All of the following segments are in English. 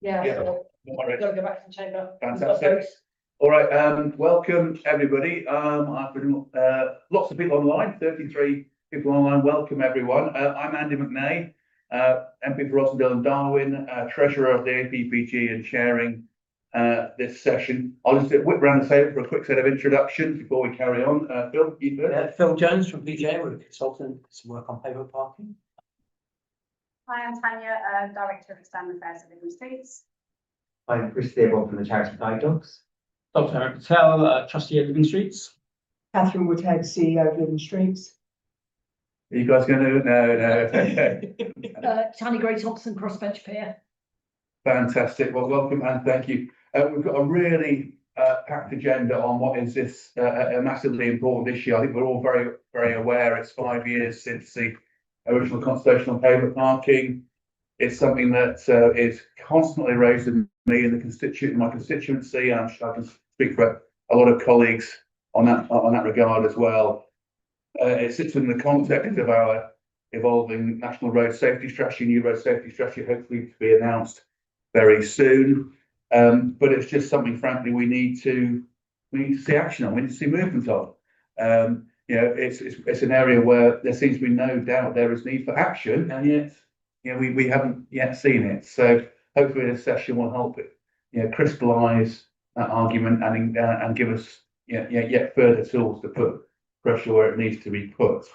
Yeah. Yeah. So All right. gotta go back to the chamber. Fantastic. All right, welcome everybody. I've been lots of people online, 33 people online. Welcome everyone. I'm Andy McNay, MP for Rossendale and Darwin, Treasurer of the APPG and chairing this session. I'll just whip round the table for a quick set of introductions before we carry on. Phil, you first. Phil Jones from PJ, we're a consultant to work on pavement parking. Hi, I'm Tanya, Director of External Affairs at Living Streets. I'm Chris Theobald from the charity Guide Dogs. Dr. Eric Patel, trustee at Living Streets. Catherine Woodhead, CEO of Living Streets. Are you guys going to? No. Tanya Gray Thompson, crossbench peer. Fantastic. Well, welcome and thank you. We've got a really packed agenda on what is this a massively important issue. I think we're all very, very aware it's 5 years since the original consultation on pavement parking. It's something that is constantly raised in me in my constituency, and I can speak for a lot of colleagues on that regard as well. It sits in the context of our evolving national road safety strategy, new road safety strategy, hopefully to be announced very soon. But it's just something, frankly, we need to see action on. We need to see movement on. You know, it's an area where there seems to be no doubt there is need for action, and yet, you know, we haven't yet seen it. So hopefully this session will help it, you know, crystallise that argument and give us yet further tools to put pressure where it needs to be put.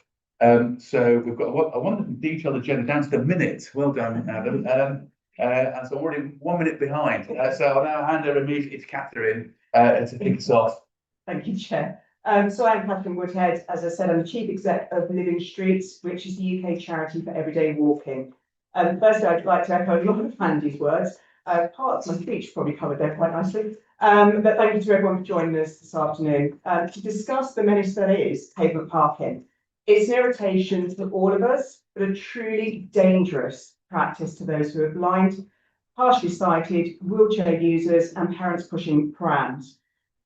So we've got a wonderful detailed agenda down to the minute. Well done, Adam. And so already 1 minute behind. So I'll now hand over immediately to Catherine to kick us off. Thank you, Chair. So I'm Catherine Woodhead. As I said, I'm the Chief Exec of Living Streets, which is the UK charity for everyday walking. Firstly, I'd like to echo a lot of Andy's words. Parts of my speech probably covered there quite nicely. But thank you to everyone for joining us this afternoon to discuss the menace that is pavement parking. It's an irritation to all of us, but a truly dangerous practice to those who are blind, partially sighted, wheelchair users, and parents pushing prams.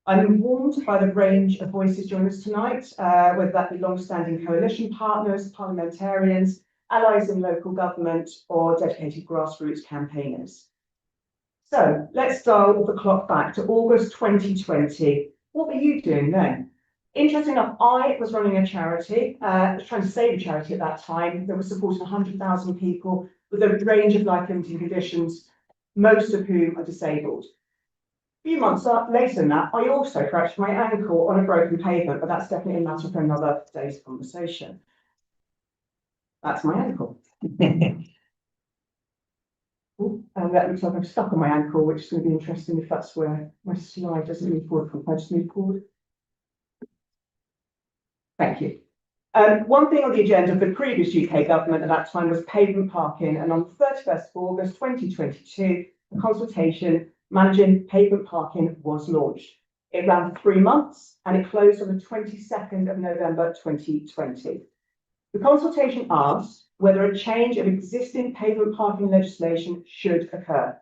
I'm informed by the range of voices joining us tonight, whether that be long-standing coalition partners, parliamentarians, allies in local government, or dedicated grassroots campaigners. So let's dial the clock back to August 2020. What were you doing then? Interesting enough, I was running a charity, trying to save a charity at that time that was supporting 100,000 people with a range of life-limiting conditions, most of whom are disabled. A few months later than that, I also fractured my ankle on a broken pavement, but that's definitely a matter for another day's conversation. That's my ankle. Ooh, and that looks like I'm stuck on my ankle, which is going to be interesting if that's where my slide doesn't move forward. If I just move forward. Thank you. One thing on the agenda of the previous UK government at that time was pavement parking, and on the 31st of August 2022, a consultation managing pavement parking was launched. It ran for 3 months and it closed on the 22nd of November 2020. The consultation asked whether a change of existing pavement parking legislation should occur.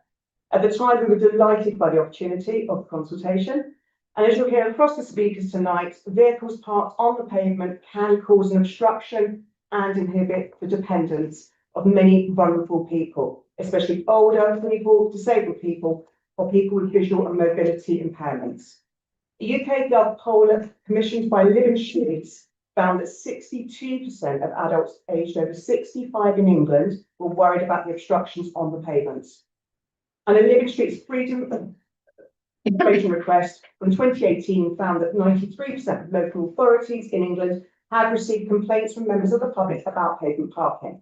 At the time, we were delighted by the opportunity of the consultation. And as you'll hear across the speakers tonight, vehicles parked on the pavement can cause an obstruction and inhibit the dependence of many vulnerable people, especially older people, disabled people, or people with visual and mobility impairments. The UK Gov poll commissioned by Living Streets found that 62% of adults aged over 65 in England were worried about the obstructions on the pavements. And a Living Streets Freedom of Information request from 2018 found that 93% of local authorities in England had received complaints from members of the public about pavement parking.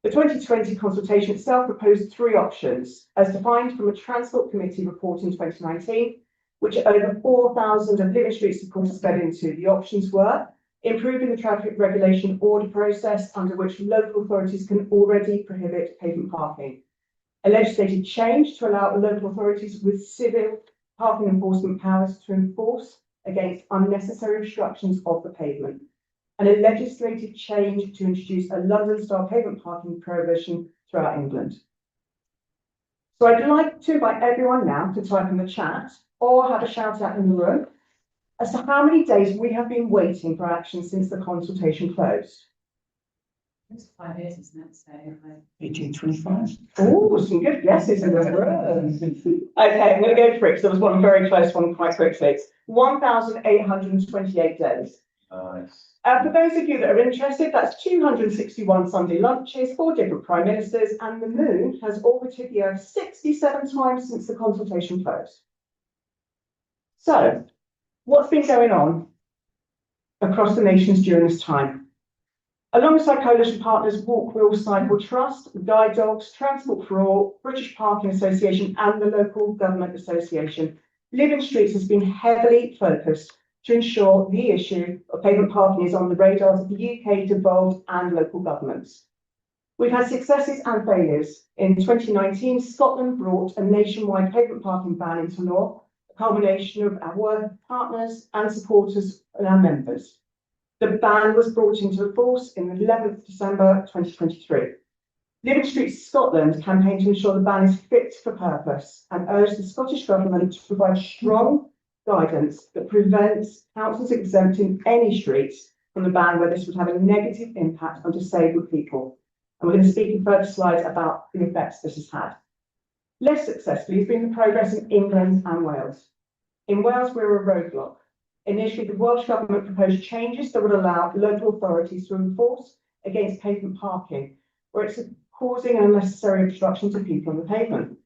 The 2020 consultation itself proposed 3 options, as defined from a Transport Committee report in 2019, which over 4,000 of Living Street supporters fed into. The options were improving the traffic regulation order process under which local authorities can already prohibit pavement parking, a legislative change to allow local authorities with civil parking enforcement powers to enforce against unnecessary obstructions of the pavement, and a legislative change to introduce a London-style pavement parking prohibition throughout England. So I'd like to invite everyone now to type in the chat or have a shout out in the room as to how many days we have been waiting for action since the consultation closed. It's 5 years, isn't it? So, 1825. Oh, some good guesses in the room. Okay, I'm going to go for it because there was one very close one quite quickly. 1,828 days. Nice. For those of you that are interested, that's 261 Sunday lunches, 4 different prime ministers, and the moon has orbited the Earth 67 times since the consultation closed. So, what's been going on across the nations during this time? Alongside coalition partners Walk, Wheel, Cycle Trust, Guide Dogs, Transport for All, British Parking Association and the Local Government Association, Living Streets has been heavily focused to ensure the issue of pavement parking is on the radars of the UK devolved and local governments. We've had successes and failures. In 2019, Scotland brought a nationwide pavement parking ban into law, a culmination of our work with partners and supporters and our members. The ban was brought into force in the 11th December 2023. Living Streets Scotland campaigned to ensure the ban is fit for purpose and urged the Scottish Government to provide strong guidance that prevents councils exempting any streets from the ban where this would have a negative impact on disabled people. And we're going to speak in further slides about the effects this has had. Less successfully has been the progress in England and Wales. In Wales, we're a roadblock. Initially, the Welsh Government proposed changes that would allow local authorities to enforce against pavement parking, where it's causing unnecessary obstruction to people on the pavement.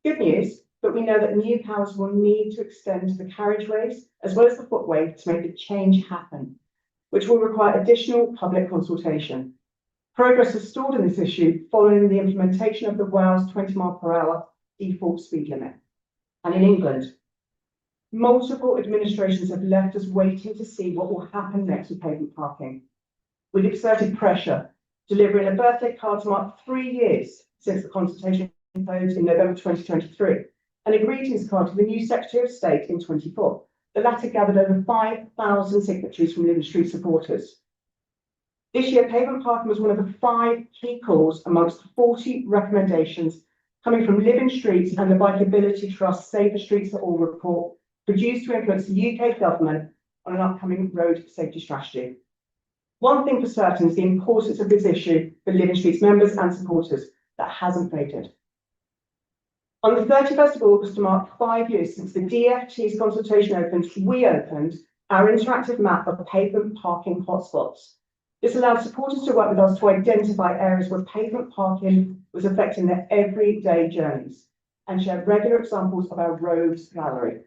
Good news, but we know that new powers will need to extend to the carriageways as well as the footway to make the change happen, which will require additional public consultation. Progress has stalled in this issue following the implementation of the Wales 20 mph default speed limit. And in England, multiple administrations have left us waiting to see what will happen next with pavement parking. We've exerted pressure, delivering a birthday card to mark 3 years since the consultation closed in November 2023, and a greetings card to the new Secretary of State in 24. The latter gathered over 5,000 signatories from Living Street supporters. This year, pavement parking was one of the 5 key calls amongst the 40 recommendations coming from Living Streets and the Bikeability Trust Safer Streets for All report, produced to influence the UK government on an upcoming road safety strategy. One thing for certain is the importance of this issue for Living Streets members and supporters that hasn't faded. On the 31st of August, to mark 5 years since the DFT's consultation opened, we opened our interactive map of pavement parking hotspots. This allowed supporters to work with us to identify areas where pavement parking was affecting their everyday journeys and share regular examples of our roads gallery.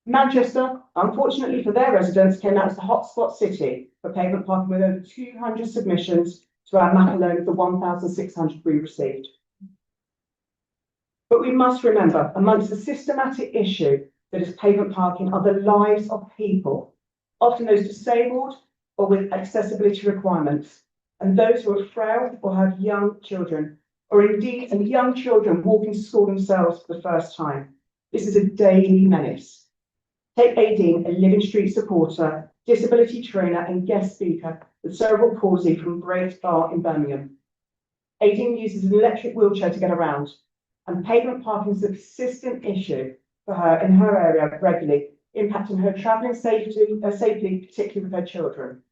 Manchester, unfortunately for their residents, came out as the hotspot city for pavement parking with over 200 submissions to our map alone of the 1,600 we received. But we must remember, amongst the systematic issue that is pavement parking are the lives of people, often those disabled or with accessibility requirements, and those who are frail or have young children, or indeed young children walking to school themselves for the first time. This is a daily menace. Take Aideen, a Living Street supporter, disability trainer and guest speaker with cerebral palsy from Great Bar in Birmingham. Aideen uses an electric wheelchair to get around, and pavement parking is a persistent issue for her in her area regularly, impacting her travelling safely, particularly with her children.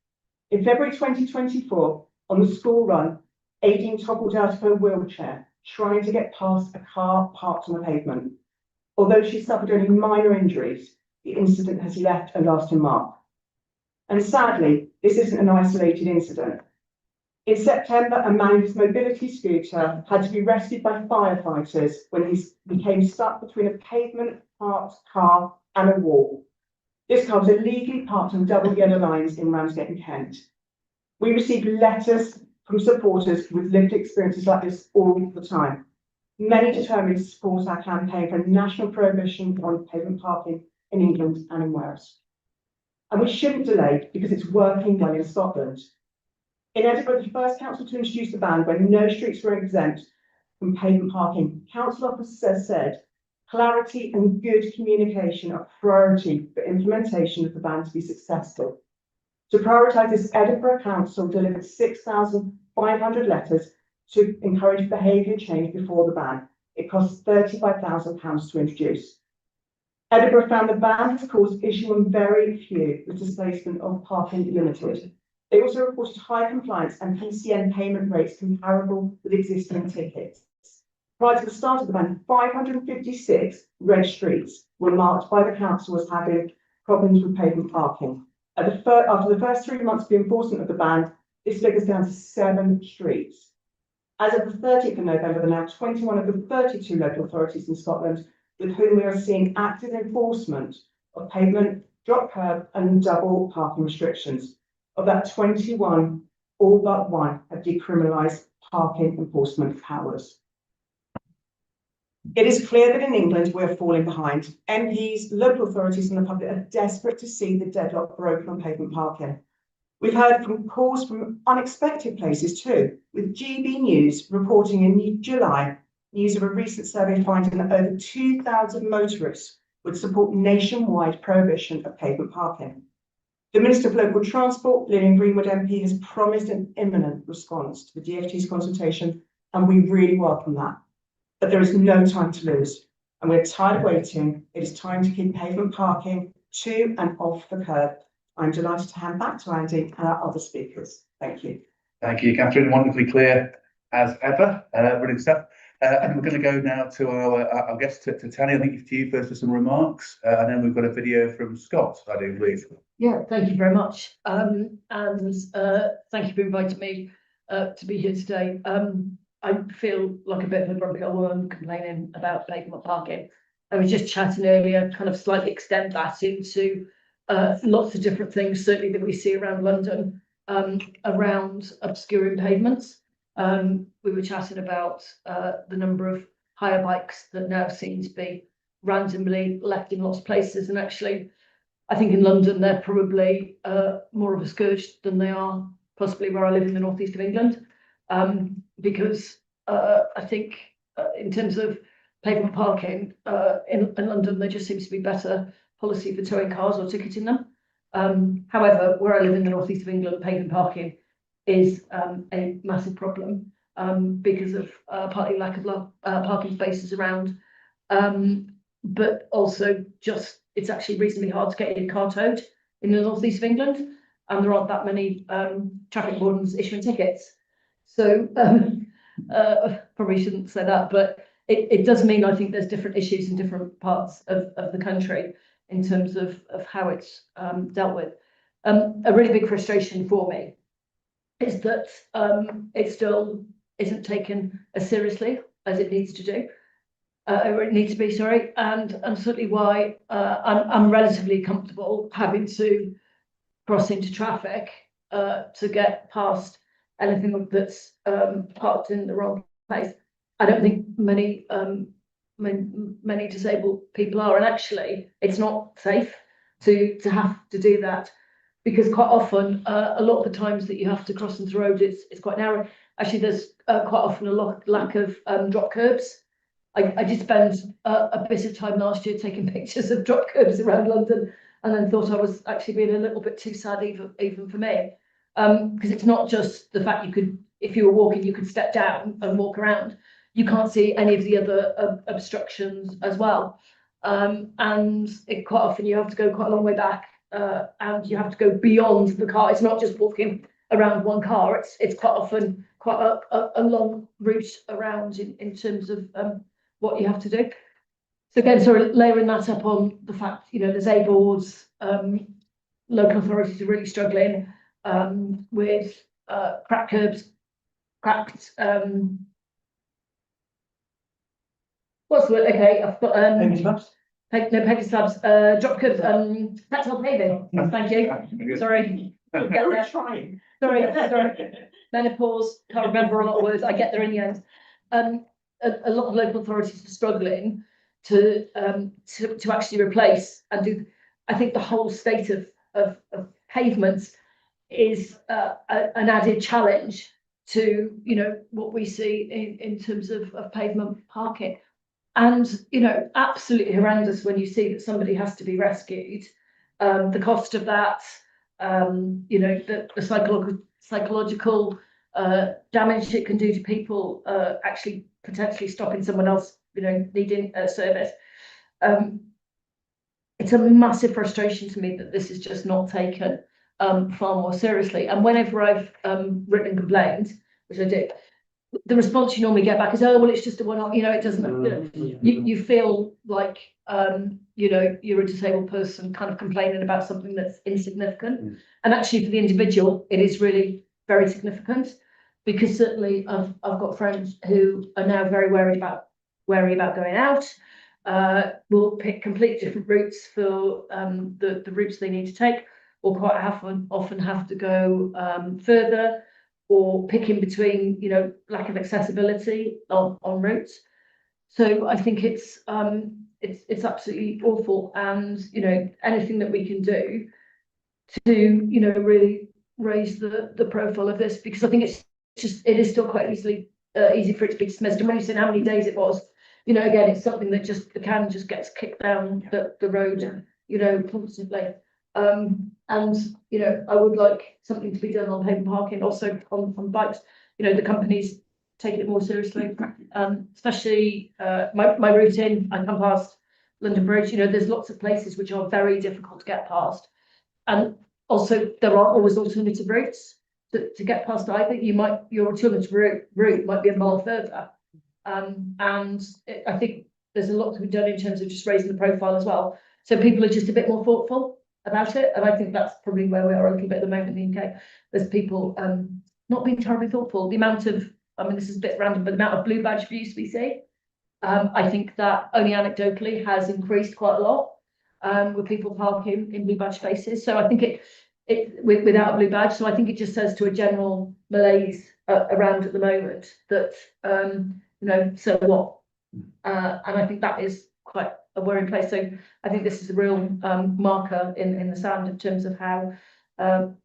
In February 2024, on the school run, Aideen toppled out of her wheelchair, trying to get past a car parked on the pavement. Although she suffered only minor injuries, the incident has left a lasting mark. And sadly, this isn't an isolated incident. In September, a man in his mobility scooter had to be rescued by firefighters when he became stuck between a pavement parked car and a wall. This car was illegally parked on double yellow lines in Ramsgate in Kent. We received letters from supporters with lived experiences like this all the time. Many determined to support our campaign for a national prohibition on pavement parking in England and in Wales. And we shouldn't delay because it's working well in Scotland. In Edinburgh, the first council to introduce the ban where no streets were exempt from pavement parking, council officers said clarity and good communication are priority for implementation of the ban to be successful. To prioritise this, Edinburgh Council delivered 6,500 letters to encourage behaviour change before the ban. It cost £35,000 to introduce. Edinburgh found the ban has caused issue on very few, with displacement of parking limited. They also reported high compliance and PCN payment rates comparable with existing tickets. Prior to the start of the ban, 556 red streets were marked by the council as having problems with pavement parking. After the first 3 months of the enforcement of the ban, this figure's down to 7 streets. As of the 30th of November, there are now 21 of the 32 local authorities in Scotland with whom we are seeing active enforcement of pavement, drop curb and double parking restrictions. Of that 21, all but one have decriminalised parking enforcement powers. It is clear that in England we're falling behind. MPs, local authorities and the public are desperate to see the deadlock broken on pavement parking. We've heard from calls from unexpected places too, with GB News reporting in July news of a recent survey finding that over 2,000 motorists would support nationwide prohibition of pavement parking. The Minister for Local Transport, Lillian Greenwood MP, has promised an imminent response to the DfT's consultation, and we really welcome that. But there is no time to lose, and we're tired of waiting. It is time to keep pavement parking to and off the curb. I'm delighted to hand back to Andy and our other speakers. Thank you. Thank you, Catherine. Wonderfully clear as ever. Brilliant stuff. And we're going to go now to our guest, to Tanya. I think it's to you first for some remarks, and then we've got a video from Scott, I do believe. Yeah, thank you very much. And thank you for inviting me to be here today. I feel like a bit of a grumpy old woman complaining about pavement parking. I was just chatting earlier, kind of slightly extend that into lots of different things, certainly that we see around London, around obscuring pavements. We were chatting about the number of hire bikes that now seem to be randomly left in lots of places, and actually I think in London they're probably more of a scourge than they are possibly where I live in the northeast of England, because I think in terms of pavement parking in London there just seems to be better policy for towing cars or ticketing them. However, where I live in the northeast of England, pavement parking is a massive problem because of partly lack of parking spaces around, but also just it's actually reasonably hard to get your car towed in the northeast of England, and there aren't that many traffic wardens issuing tickets. So probably shouldn't say that, but it does mean I think there's different issues in different parts of the country in terms of how it's dealt with. A really big frustration for me is that it still isn't taken as seriously as it needs to do, or it needs to be, sorry, and certainly why I'm relatively comfortable having to cross into traffic to get past anything that's parked in the wrong place. I don't think many disabled people are, and actually it's not safe to have to do that, because quite often a lot of the times that you have to cross into the road it's quite narrow. Actually there's quite often a lack of drop curbs. I did spend a bit of time last year taking pictures of drop curbs around London, and then thought I was actually being a little bit too sad even for me, because it's not just the fact you could, if you were walking, you could step down and walk around. You can't see any of the other obstructions as well, and quite often you have to go quite a long way back, and you have to go beyond the car. It's not just walking around one car. It's quite often quite a long route around in terms of what you have to do. So again, sort of layering that up on the fact, there's A boards, local authorities are really struggling with cracked curbs, cracked. What's the word? Okay, I've got paving slabs, drop curbs, tactile paving. Thank you. Sorry. We're trying. Sorry. Menopause. Can't remember a lot of words. I get there in the end. A lot of local authorities are struggling to actually replace and do. I think the whole state of pavements is an added challenge to what we see in terms of pavement parking, and absolutely horrendous when you see that somebody has to be rescued. The cost of that, the psychological damage it can do to people, actually potentially stopping someone else needing a service. It's a massive frustration to me that this is just not taken far more seriously. And whenever I've written and complained, which I do, the response you normally get back is, oh, well, it's just a one-off, you know, it doesn't, you feel like, you know, you're a disabled person kind of complaining about something that's insignificant. And actually for the individual, it is really very significant, because certainly I've got friends who are now very wary about going out, will pick completely different routes for the routes they need to take, or quite often have to go further, or pick in between, you know, lack of accessibility on routes. So I think it's absolutely awful, and you know, anything that we can do to, you know, really raise the profile of this, because I think it is still quite easy for it to be dismissed. And when you said how many days it was, you know, again, it's something that just, the can just gets kicked down the road, you know, constantly. And you know, I would like something to be done on pavement parking, also on bikes. You know, the companies take it more seriously, especially my route in, I come past London Bridge. You know, there's lots of places which are very difficult to get past, and also there aren't always alternative routes to get past either. Your alternative route might be a mile further, and I think there's a lot to be done in terms of just raising the profile as well, so people are just a bit more thoughtful about it. And I think that's probably where we are a little bit at the moment in the UK. There's people not being terribly thoughtful. The amount of, I mean, this is a bit random, but the amount of blue badge abuse we see, I think that only anecdotally has increased quite a lot, with people parking in blue badge spaces. So I think it without a blue badge. So I think it just says to a general malaise around at the moment that, you know, so what? And I think that is quite a worrying place. So I think this is a real marker in the sound in terms of how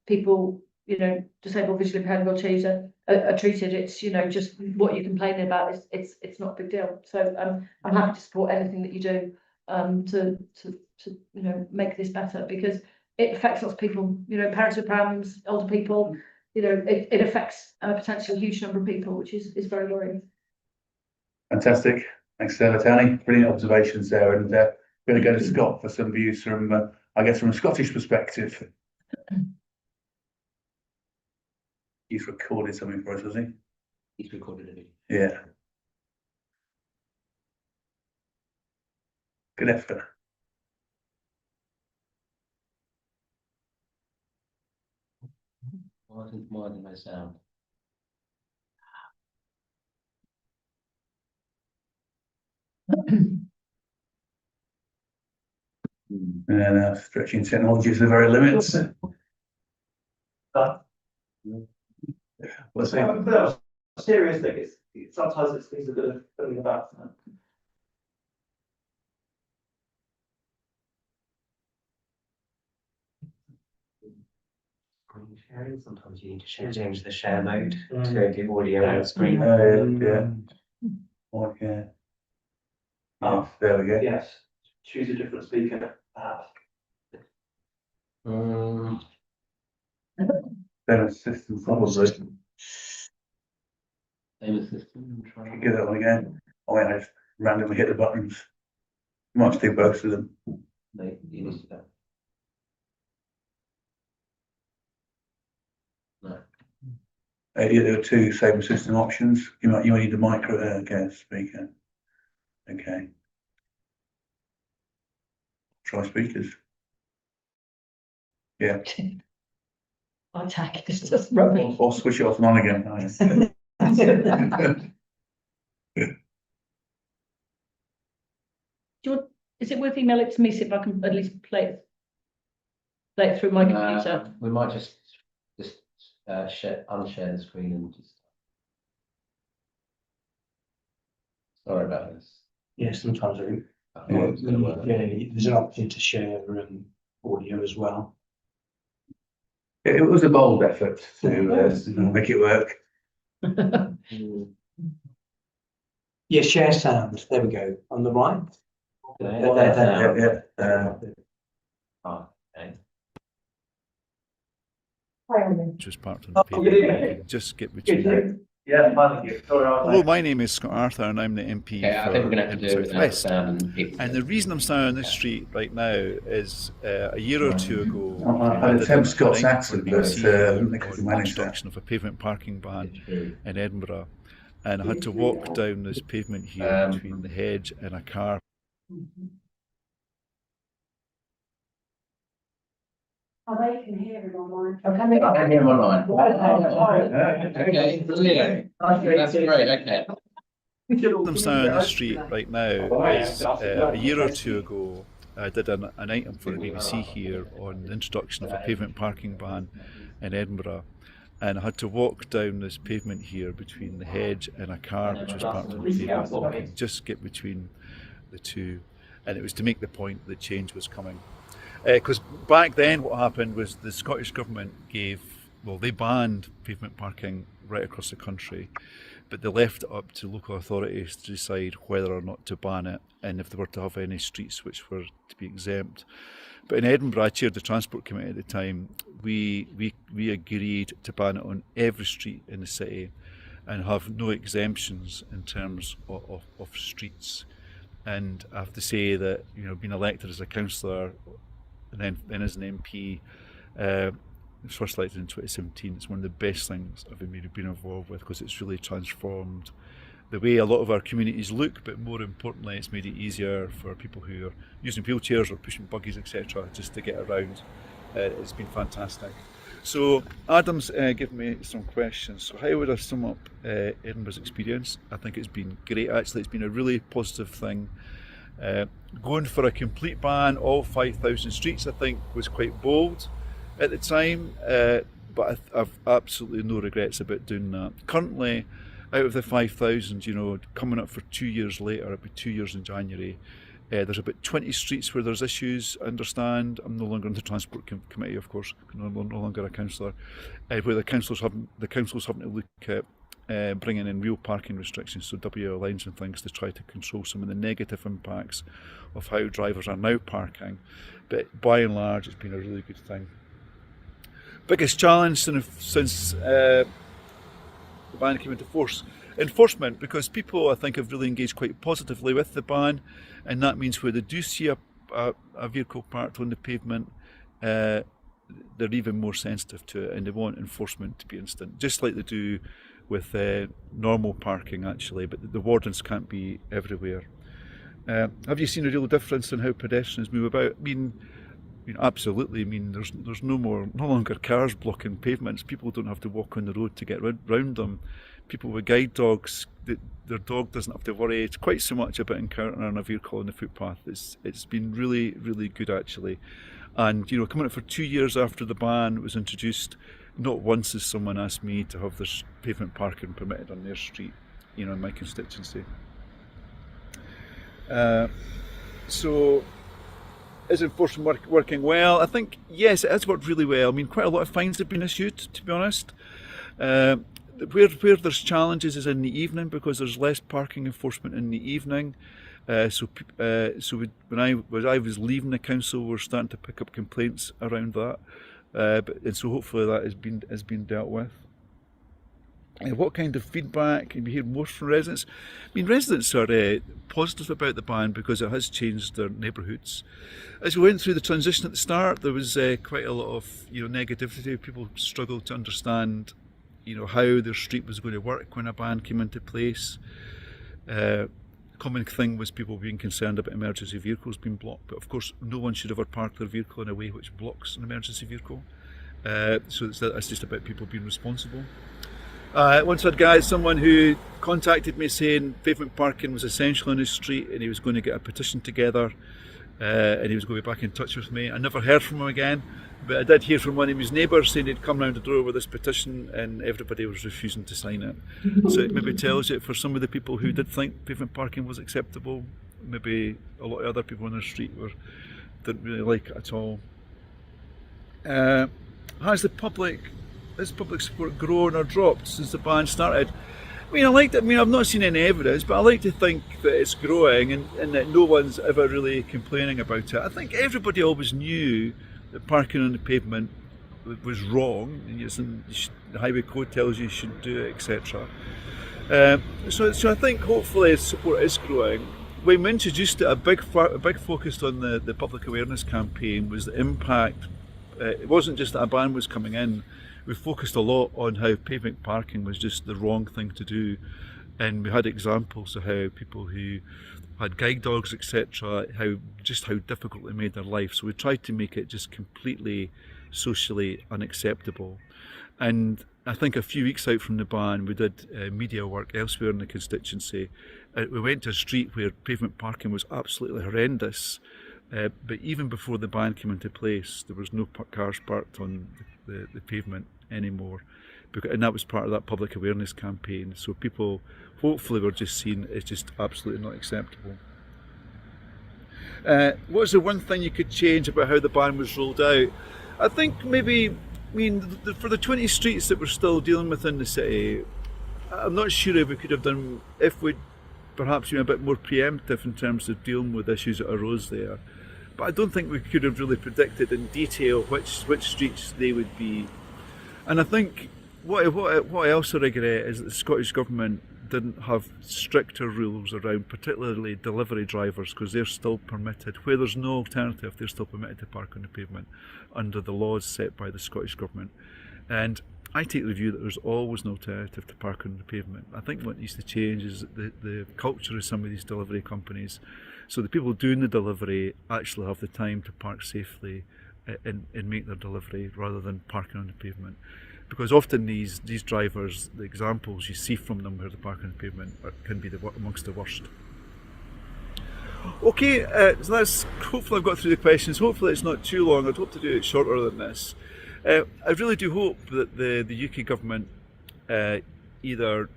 people, you know, disabled, visually impaired, wheelchairs are treated. It's, you know, just what you're complaining about is it's not a big deal. So I'm happy to support anything that you do to you know, make this better, because it affects lots of people. You know, parents with prams, older people. You know, it affects potentially a huge number of people, which is very worrying. Fantastic. Thanks, Tony. Brilliant observations there. And we're going to go to Scott for some views from, I guess, from a Scottish perspective. He's recorded something for us, has he? He's recorded a video. Yeah. Good effort. More than my sound. And stretching technology to the very limits. Let's see. Serious thing. Sometimes it's things a bit of filling about. Screen sharing, sometimes you need to change the share mode to give audio on the screen. Yeah. Okay. Oh, there we go. Yes. Choose a different speaker. Then a system probably. Same system. Give that one again. Oh wait, I just randomly hit the buttons. Might just do both of them. No, you need to. No. Yeah, there are two same system options. You might need the micro okay, speaker. Okay. Try speakers. Yeah. I attack, it's just rubbish. Or switch it off and on again. Is it worth emailing it to me, see if I can at least play it through my computer? We might just unshare the screen and just. Sorry about this. Yeah, sometimes It's gonna work. there's an option to share audio as well. It was a bold effort to make it work. Yeah, share sound. There we go. On the right. Okay. Just parked on the good evening. pavement, just skip between. Good. Yeah, thank you. Sorry, Hello, my name is Scott Arthur and I'm the MP Okay, I think we're going to have to do South West. people. And the reason I'm standing on this street right now is a year or two ago, I did attempt an Scott's item accent, for but BBC I think on it's the managed introduction of a pavement parking ban in Edinburgh. And I had to walk down this pavement here between the hedge and a car. Oh, they can hear him online. I can hear him online. Okay, brilliant. That's great, okay. I'm standing on this street right now is a year or two ago, I did an item for the BBC here on the introduction of a pavement parking ban in Edinburgh. And I had to walk down this pavement here between the hedge and a car which was parked on the pavement, so I could just get between the two. And it was to make the point that change was coming. Because back then what happened was the Scottish Government they banned pavement parking right across the country, but they left it up to local authorities to decide whether or not to ban it and if they were to have any streets which were to be exempt. But in Edinburgh, I chaired the Transport Committee at the time, we agreed to ban it on every street in the city and have no exemptions in terms of streets. And I have to say that, being elected as a councillor and then as an MP, I was first elected in 2017, it's one of the best things I've been involved with because it's really transformed the way a lot of our communities look, but more importantly it's made it easier for people who are using wheelchairs or pushing buggies, etc., just to get around. It's been fantastic. So Adam's given me some questions. So how would I sum up Edinburgh's experience? I think it's been great actually, it's been a really positive thing. Going for a complete ban, all 5,000 streets, I think was quite bold at the time, but I've absolutely no regrets about doing that. Currently, out of the 5,000, coming up for 2 years later, it'll be 2 years in January, there's about 20 streets where there's issues, I understand. I'm no longer on the Transport Committee, of course, no longer a councillor, where the councillors having to look at bringing in real parking restrictions, so WL lines and things, to try to control some of the negative impacts of how drivers are now parking. But by and large, it's been a really good thing. Biggest challenge since the ban came into force: enforcement, because people, I think, have really engaged quite positively with the ban, and that means where they do see a vehicle parked on the pavement, they're even more sensitive to it, and they want enforcement to be instant, just like they do with normal parking actually, but the wardens can't be everywhere. Have you seen a real difference in how pedestrians move about? Absolutely. There's no longer cars blocking pavements. People don't have to walk on the road to get round them. People with guide dogs, their dog doesn't have to worry. It's quite so much about encountering a vehicle on the footpath. It's been really, really good actually. And coming up for 2 years after the ban was introduced, not once has someone asked me to have this pavement parking permitted on their street, in my constituency. So, is enforcement working well? I think, yes, it has worked really well. Quite a lot of fines have been issued, to be honest. Where there's challenges is in the evening, because there's less parking enforcement in the evening. So when I was leaving the council, we're starting to pick up complaints around that. And so hopefully that has been dealt with. What kind of feedback have you heard most from residents? Residents are positive about the ban because it has changed their neighbourhoods. As we went through the transition at the start, there was quite a lot of negativity. People struggled to understand how their street was going to work when a ban came into place. Common thing was people being concerned about emergency vehicles being blocked, but of course no one should ever park their vehicle in a way which blocks an emergency vehicle. So that's just about people being responsible. Once I had someone who contacted me saying pavement parking was essential on his street and he was going to get a petition together and he was going to be back in touch with me. I never heard from him again, but I did hear from one of his neighbours saying he'd come round the door with this petition and everybody was refusing to sign it. So it maybe tells you, for some of the people who did think pavement parking was acceptable, maybe a lot of other people on the street didn't really like it at all. Has public support grown or dropped since the ban started? I've not seen any evidence, but I like to think that it's growing and that no one's ever really complaining about it. I think everybody always knew that parking on the pavement was wrong. The highway code tells you shouldn't do it, etc. So I think hopefully support is growing. When we introduced it, a big focus on the public awareness campaign was the impact. It wasn't just that a ban was coming in. We focused a lot on how pavement parking was just the wrong thing to do, and we had examples of how people who had guide dogs, etc., how difficult it made their life. So we tried to make it just completely socially unacceptable. And I think a few weeks out from the ban, we did media work elsewhere in the constituency. We went to a street where pavement parking was absolutely horrendous, but even before the ban came into place, there was no cars parked on the pavement anymore, and that was part of that public awareness campaign. So people hopefully were just seeing it's just absolutely not acceptable. What's the one thing you could change about how the ban was rolled out? I think maybe, for the 20 streets that we're still dealing with in the city, I'm not sure if we could have done, if we'd perhaps been a bit more preemptive in terms of dealing with issues that arose there. But I don't think we could have really predicted in detail which streets they would be. And I think what I also regret is that the Scottish Government didn't have stricter rules around particularly delivery drivers, because they're still permitted, where there's no alternative, they're still permitted to park on the pavement under the laws set by the Scottish Government. And I take the view that there's always an alternative to park on the pavement. I think what needs to change is the culture of some of these delivery companies, so the people doing the delivery actually have the time to park safely and make their delivery rather than parking on the pavement. Because often these drivers, the examples you see from them where they park on the pavement can be amongst the worst. Okay, so that's, hopefully I've got through the questions. Hopefully it's not too long. I'd hope to do it shorter than this. I really do hope that the UK government either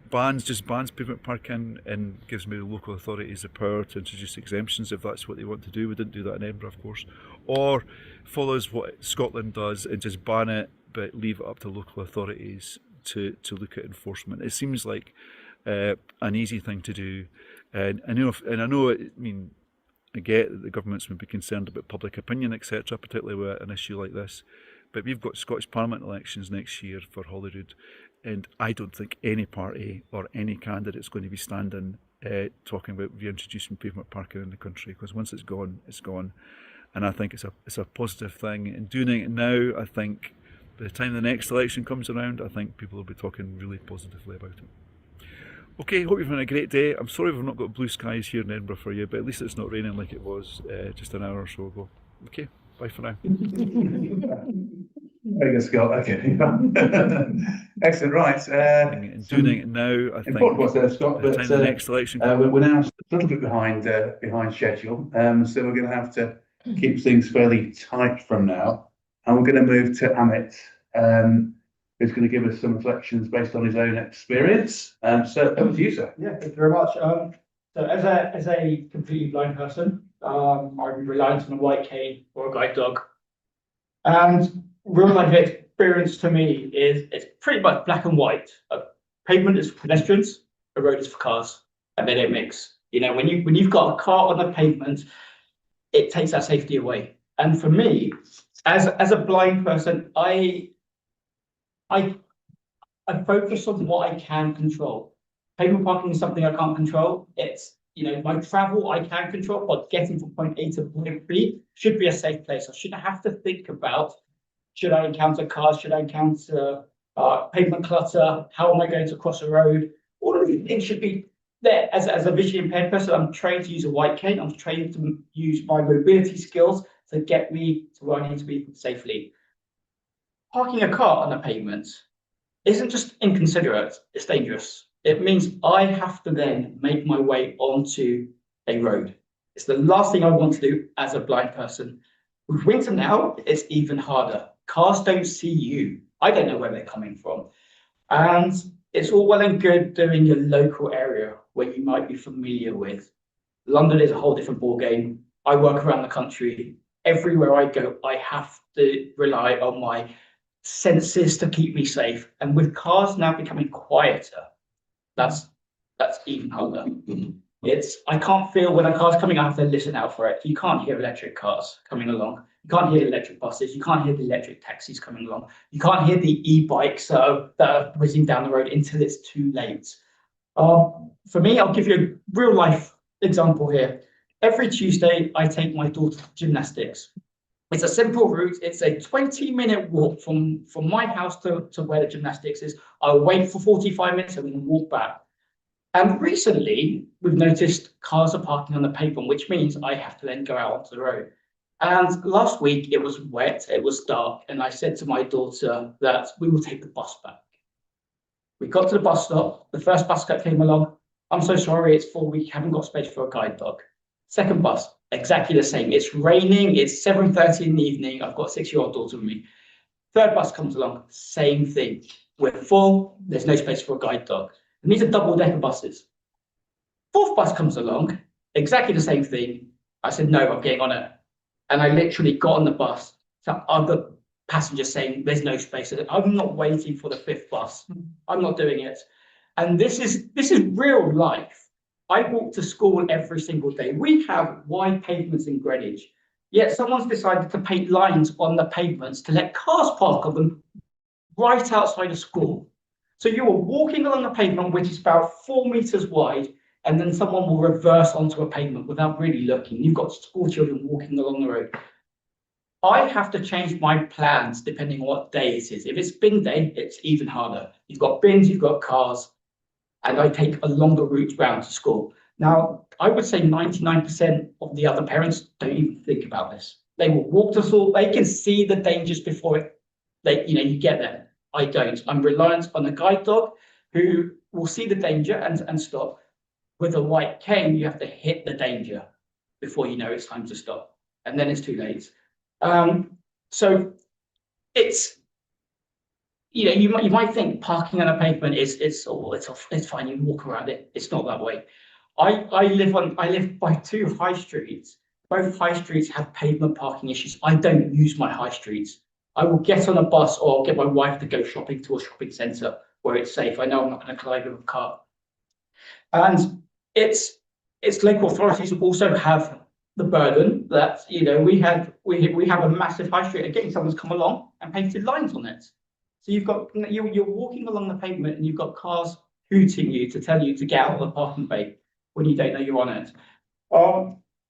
bans pavement parking and gives maybe local authorities the power to introduce exemptions if that's what they want to do. We didn't do that in Edinburgh, of course. Or follows what Scotland does and just ban it, but leave it up to local authorities to look at enforcement. It seems like an easy thing to do, and I know I get that the governments would be concerned about public opinion, etc., particularly with an issue like this. But we've got Scottish Parliament elections next year for Holyrood, and I don't think any party or any candidate is going to be standing talking about reintroducing pavement parking in the country, because once it's gone, it's gone. And I think it's a positive thing. And doing it now, I think by the time the next election comes around, I think people will be talking really positively about it. Okay, hope you've had a great day. I'm sorry we've not got blue skies here in Edinburgh for you, but at least it's not raining like it was just an hour or so ago. Okay, bye for now. Very good, Scott. Okay. Excellent. Right. And doing it now, I think. Important what's there, Scott, by the but time the next election we're now a little bit behind schedule, so we're going to have to keep things fairly tight from now, and we're going to move to Amit, who's going to give us some reflections based on his own experience. So over to you, sir. Yeah, thank you very much. So as a completely blind person, I'm reliant on a white cane or a guide dog. And real life experience to me is it's pretty much black and white. Pavement is for pedestrians, a road is for cars, and they don't mix. You know, when you've got a car on the pavement, it takes that safety away. And for me, as a blind person, I focus on what I can control. Pavement parking is something I can't control. It's, my travel I can control, but getting from point A to point B should be a safe place. I shouldn't have to think about, should I encounter cars? Should I encounter pavement clutter? How am I going to cross a road? All of these things should be there. As a visually impaired person, I'm trained to use a white cane. I'm trained to use my mobility skills to get me to where I need to be safely. Parking a car on the pavement isn't just inconsiderate, it's dangerous. It means I have to then make my way onto a road. It's the last thing I want to do as a blind person. With winter now, it's even harder. Cars don't see you. I don't know where they're coming from. And it's all well and good doing your local area where you might be familiar with. London is a whole different ballgame. I work around the country. Everywhere I go, I have to rely on my senses to keep me safe. And with cars now becoming quieter, that's even harder. I can't feel when a car's coming, I have to listen out for it. You can't hear electric cars coming along. You can't hear the electric buses. You can't hear the electric taxis coming along. You can't hear the e-bikes that are whizzing down the road until it's too late. For me, I'll give you a real life example here. Every Tuesday, I take my daughter to gymnastics. It's a simple route. It's a 20-minute walk from my house to where the gymnastics is. I'll wait for 45 minutes and then walk back. And recently, we've noticed cars are parking on the pavement, which means I have to then go out onto the road. And last week, it was wet, it was dark, and I said to my daughter that we will take the bus back. We got to the bus stop. The first bus that came along. I'm so sorry, it's full. We haven't got space for a guide dog. Second bus, exactly the same. It's raining. It's 7:30 in the evening. I've got a 6-year-old daughter with me. Third bus comes along. Same thing. We're full. There's no space for a guide dog. And these are double-decker buses. Fourth bus comes along. Exactly the same thing. I said, no, I'm getting on it. And I literally got on the bus. So other passengers saying there's no space. I'm not waiting for the fifth bus. I'm not doing it. And this is real life. I walk to school every single day. We have wide pavements in Greenwich, yet someone's decided to paint lines on the pavements to let cars park on them right outside of school. So you are walking along the pavement, which is about 4 meters wide, and then someone will reverse onto a pavement without really looking. You've got school children walking along the road. I have to change my plans depending on what day it is. If it's bin day, it's even harder. You've got bins, you've got cars, and I take a longer route round to school. Now, I would say 99% of the other parents don't even think about this. They will walk to school, they can see the dangers before you get there. I don't. I'm reliant on a guide dog who will see the danger and stop. With a white cane, you have to hit the danger before you know it's time to stop. And then it's too late. So it's, you might think parking on a pavement it's fine, you can walk around it. It's not that way. I live by 2 high streets. Both high streets have pavement parking issues. I don't use my high streets. I will get on a bus or I'll get my wife to go shopping to a shopping centre where it's safe. I know I'm not going to collide with a car. And it's local authorities also have the burden that we have a massive high street and getting someone to come along and painted lines on it. So you're walking along the pavement and you've got cars hooting you to tell you to get out of the parking bay when you don't know you're on it.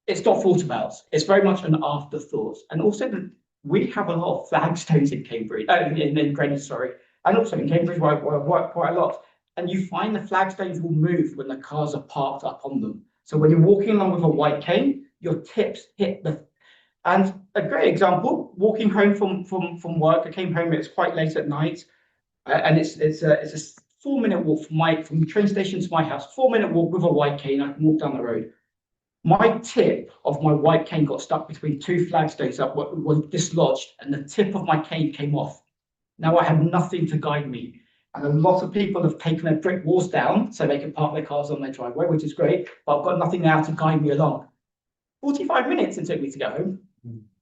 It's not thought about. It's very much an afterthought. And also we have a lot of flagstones in Cambridge, in Greenwich, sorry, and also in Cambridge where I work quite a lot. And you find the flagstones will move when the cars are parked up on them. So when you're walking along with a white cane, your tips hit the. And a great example, walking home from work, I came home, it's quite late at night, and it's a 4-minute walk from the train station to my house, 4-minute walk with a white cane, I can walk down the road. My tip of my white cane got stuck between 2 flagstones that was dislodged, and the tip of my cane came off. Now I have nothing to guide me. And a lot of people have taken their brick walls down so they can park their cars on their driveway, which is great, but I've got nothing now to guide me along. 45 minutes it took me to get home.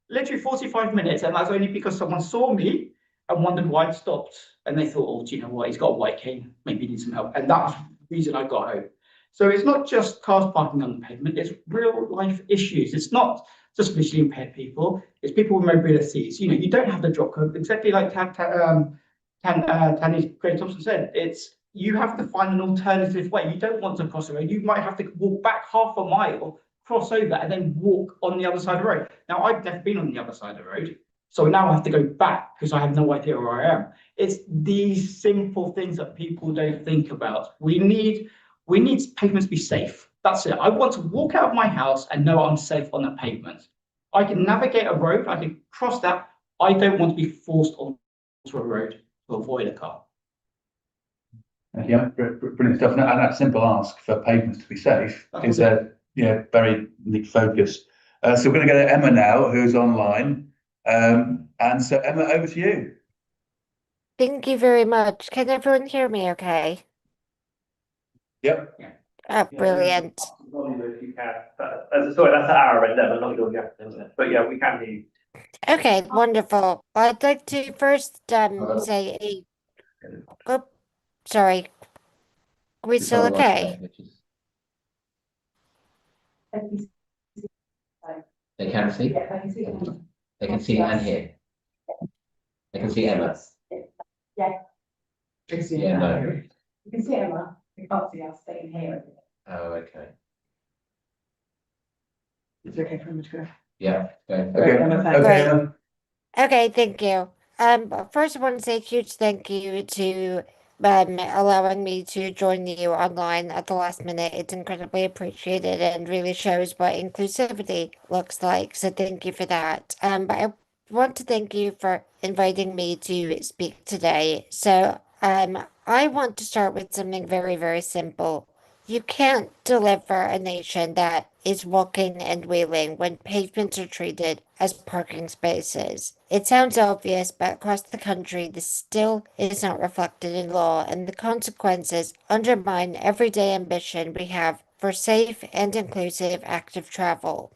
Literally 45 minutes, and that's only because someone saw me and wondered why I'd stopped. And they thought, oh, do you know what? He's got a white cane, maybe he needs some help. And that's the reason I got home. So it's not just cars parking on the pavement, it's real life issues. It's not just visually impaired people, it's people with mobilities. You don't have the drop curve, exactly like Tanny Craig Thompson said, you have to find an alternative way. You don't want to cross the road. You might have to walk back half a mile, cross over, and then walk on the other side of the road. Now, I've never been on the other side of the road, so now I have to go back because I have no idea where I am. It's these simple things that people don't think about. We need pavements to be safe. That's it. I want to walk out of my house and know I'm safe on the pavement. I can navigate a road. I can cross that. I don't want to be forced onto a road to avoid a car. Yeah, brilliant stuff. And that simple ask for pavements to be safe is a very unique focus. So we're going to go to Emma now, who's online. And so Emma, over to you. Thank you very much. Can everyone hear me okay? Yep. Oh, brilliant. If you can. Sorry, that's at our end, Emma, not your guest, isn't it? But yeah, we can hear you. Okay, wonderful. I'd like to first say oh, sorry. Are we still okay? They can see. Yeah, I can see. They can see and hear. They can see Emma. Yeah. Yeah, no. You can see Emma, you can't see us, they can hear it. Oh, okay. It's okay for him to go. Yeah, go. Okay, Emma, thanks. okay, Great. Emma. Okay, thank you. But first I want to say a huge thank you to allowing me to join you online at the last minute. It's incredibly appreciated and really shows what inclusivity looks like. So thank you for that. But I want to thank you for inviting me to speak today. So I want to start with something very, very simple. You can't deliver a nation that is walking and wheeling when pavements are treated as parking spaces. It sounds obvious, but across the country, this still is not reflected in law, and the consequences undermine everyday ambition we have for safe and inclusive active travel.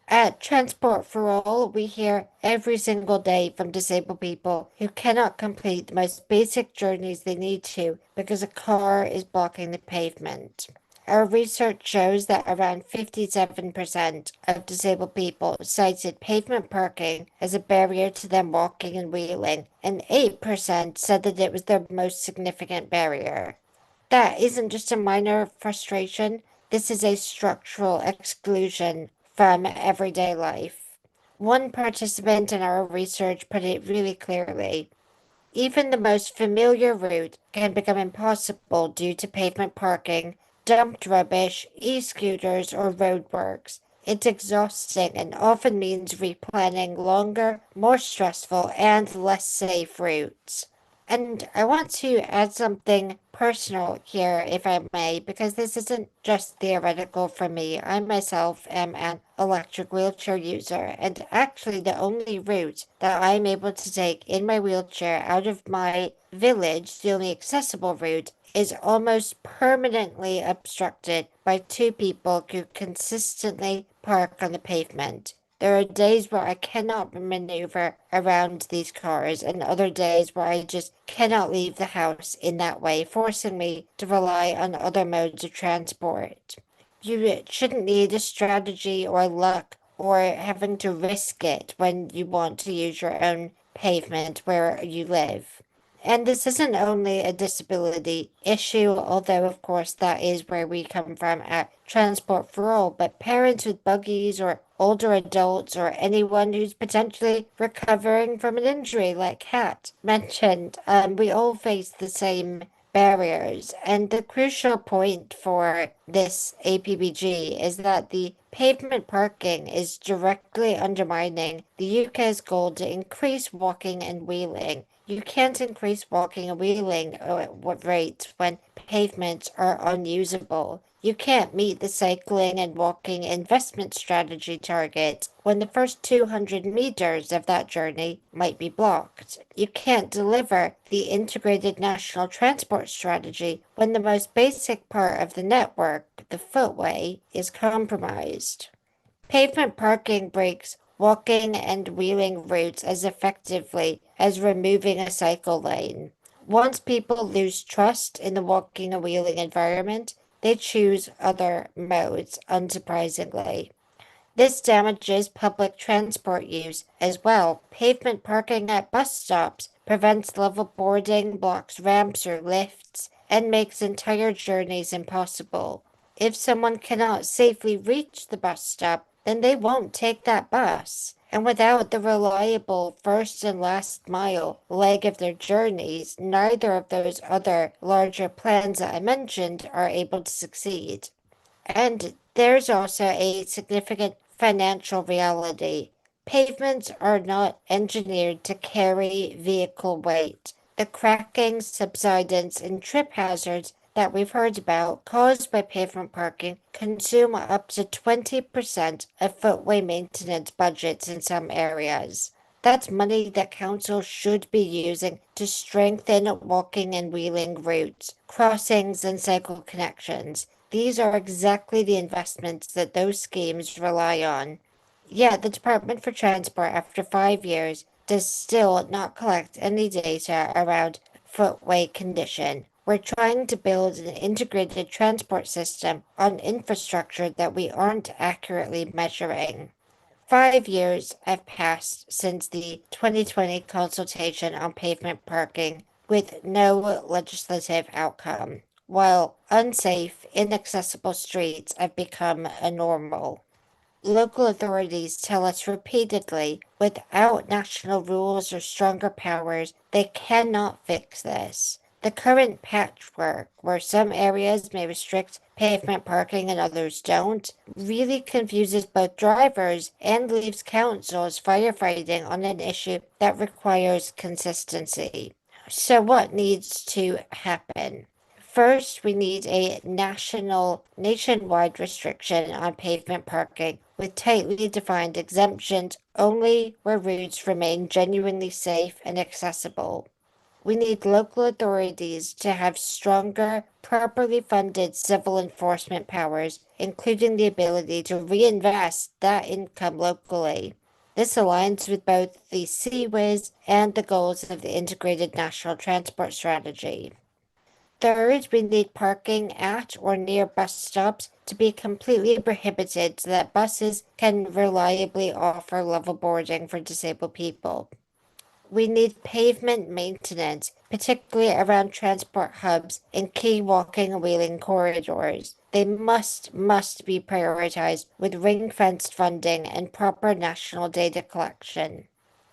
At Transport for All, we hear every single day from disabled people who cannot complete the most basic journeys they need to because a car is blocking the pavement. Our research shows that around 57% of disabled people cited pavement parking as a barrier to them walking and wheeling, and 8% said that it was their most significant barrier. That isn't just a minor frustration, this is a structural exclusion from everyday life. One participant in our research put it really clearly. Even the most familiar route can become impossible due to pavement parking, dumped rubbish, e-scooters, or roadworks. It's exhausting and often means replanning longer, more stressful, and less safe routes. And I want to add something personal here, if I may, because this isn't just theoretical for me. I myself am an electric wheelchair user, and actually the only route that I'm able to take in my wheelchair out of my village, the only accessible route, is almost permanently obstructed by two people who consistently park on the pavement. There are days where I cannot maneuver around these cars, and other days where I just cannot leave the house in that way, forcing me to rely on other modes of transport. You shouldn't need a strategy or luck or having to risk it when you want to use your own pavement where you live. And this isn't only a disability issue, although of course that is where we come from at Transport for All, but parents with buggies or older adults or anyone who's potentially recovering from an injury like Kat mentioned, we all face the same barriers. And the crucial point for this APBG is that the pavement parking is directly undermining the UK's goal to increase walking and wheeling. You can't increase walking and wheeling at what rates when pavements are unusable. You can't meet the cycling and walking investment strategy target when the first 200 meters of that journey might be blocked. You can't deliver the integrated national transport strategy when the most basic part of the network, the footway, is compromised. Pavement parking breaks walking and wheeling routes as effectively as removing a cycle lane. Once people lose trust in the walking and wheeling environment, they choose other modes, unsurprisingly. This damages public transport use as well. Pavement parking at bus stops prevents level boarding, blocks ramps or lifts, and makes entire journeys impossible. If someone cannot safely reach the bus stop, then they won't take that bus. And without the reliable first and last mile leg of their journeys, neither of those other larger plans that I mentioned are able to succeed. And there's also a significant financial reality. Pavements are not engineered to carry vehicle weight. The cracking, subsidence, and trip hazards that we've heard about caused by pavement parking consume up to 20% of footway maintenance budgets in some areas. That's money that council should be using to strengthen walking and wheeling routes, crossings, and cycle connections. These are exactly the investments that those schemes rely on. Yet the Department for Transport, after 5 years, does still not collect any data around footway condition. We're trying to build an integrated transport system on infrastructure that we aren't accurately measuring. 5 years have passed since the 2020 consultation on pavement parking with no legislative outcome, while unsafe, inaccessible streets have become a normal. Local authorities tell us repeatedly, without national rules or stronger powers, they cannot fix this. The current patchwork, where some areas may restrict pavement parking and others don't, really confuses both drivers and leaves councils firefighting on an issue that requires consistency. So what needs to happen? First, we need a nationwide restriction on pavement parking with tightly defined exemptions only where routes remain genuinely safe and accessible. We need local authorities to have stronger, properly funded civil enforcement powers, including the ability to reinvest that income locally. This aligns with both the CWIS and the goals of the Integrated National Transport Strategy. Third, we need parking at or near bus stops to be completely prohibited so that buses can reliably offer level boarding for disabled people. We need pavement maintenance, particularly around transport hubs and key walking and wheeling corridors. They must be prioritized with ring-fenced funding and proper national data collection.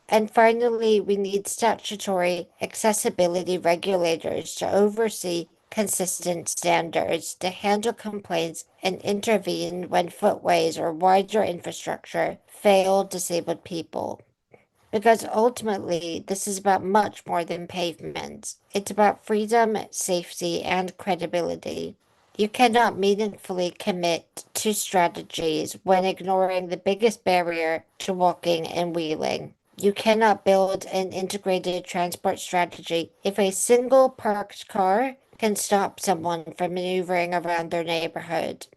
And finally, we need statutory accessibility regulators to oversee consistent standards, to handle complaints and intervene when footways or wider infrastructure fail disabled people. Because ultimately, this is about much more than pavements. It's about freedom, safety, and credibility. You cannot meaningfully commit to strategies when ignoring the biggest barrier to walking and wheeling. You cannot build an integrated transport strategy if a single parked car can stop someone from maneuvering around their neighborhood.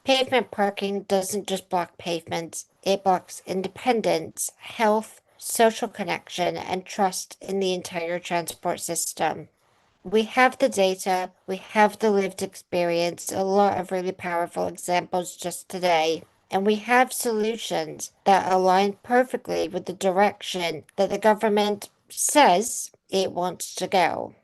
Pavement parking doesn't just block pavements, it blocks independence, health, social connection, and trust in the entire transport system. We have the data, we have the lived experience, a lot of really powerful examples just today, and we have solutions that align perfectly with the direction that the government says it wants to go.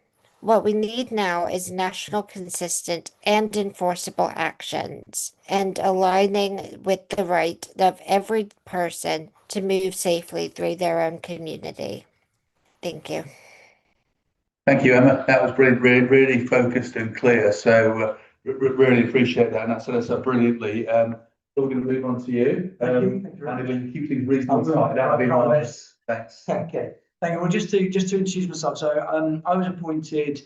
What we need now is national, consistent, and enforceable actions, and aligning with the right of every person to move safely through their own community. Thank you. Thank you, Emma. That was brilliant, really focused and clear. So really appreciate that, and that set us up brilliantly. So we're going to move on to you. Thank you. And if you keep things reasonable, that would be nice. Thanks. Okay, thank you. Well, just to introduce myself. So I was appointed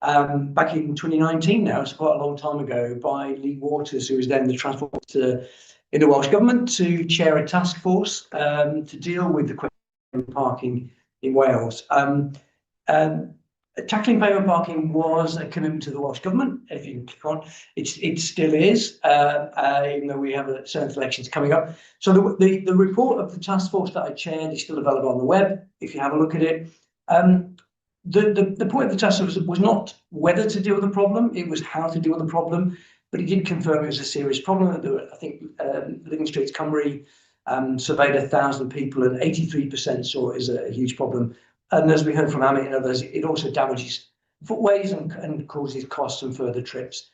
back in 2019 now, it's quite a long time ago, by Lee Waters, who was then the Transport Minister in the Welsh Government, to chair a task force to deal with the question of parking in Wales. Tackling pavement parking was a commitment to the Welsh Government, if you can click on. It still is, even though we have certain elections coming up. So the report of the task force that I chaired is still available on the web, if you have a look at it. The point of the task force was not whether to deal with the problem, it was how to deal with the problem, but it did confirm it was a serious problem. I think Living Streets Cymru surveyed 1,000 people and 83% saw it as a huge problem. And as we heard from Amit and others, it also damages footways and causes costs and further trips.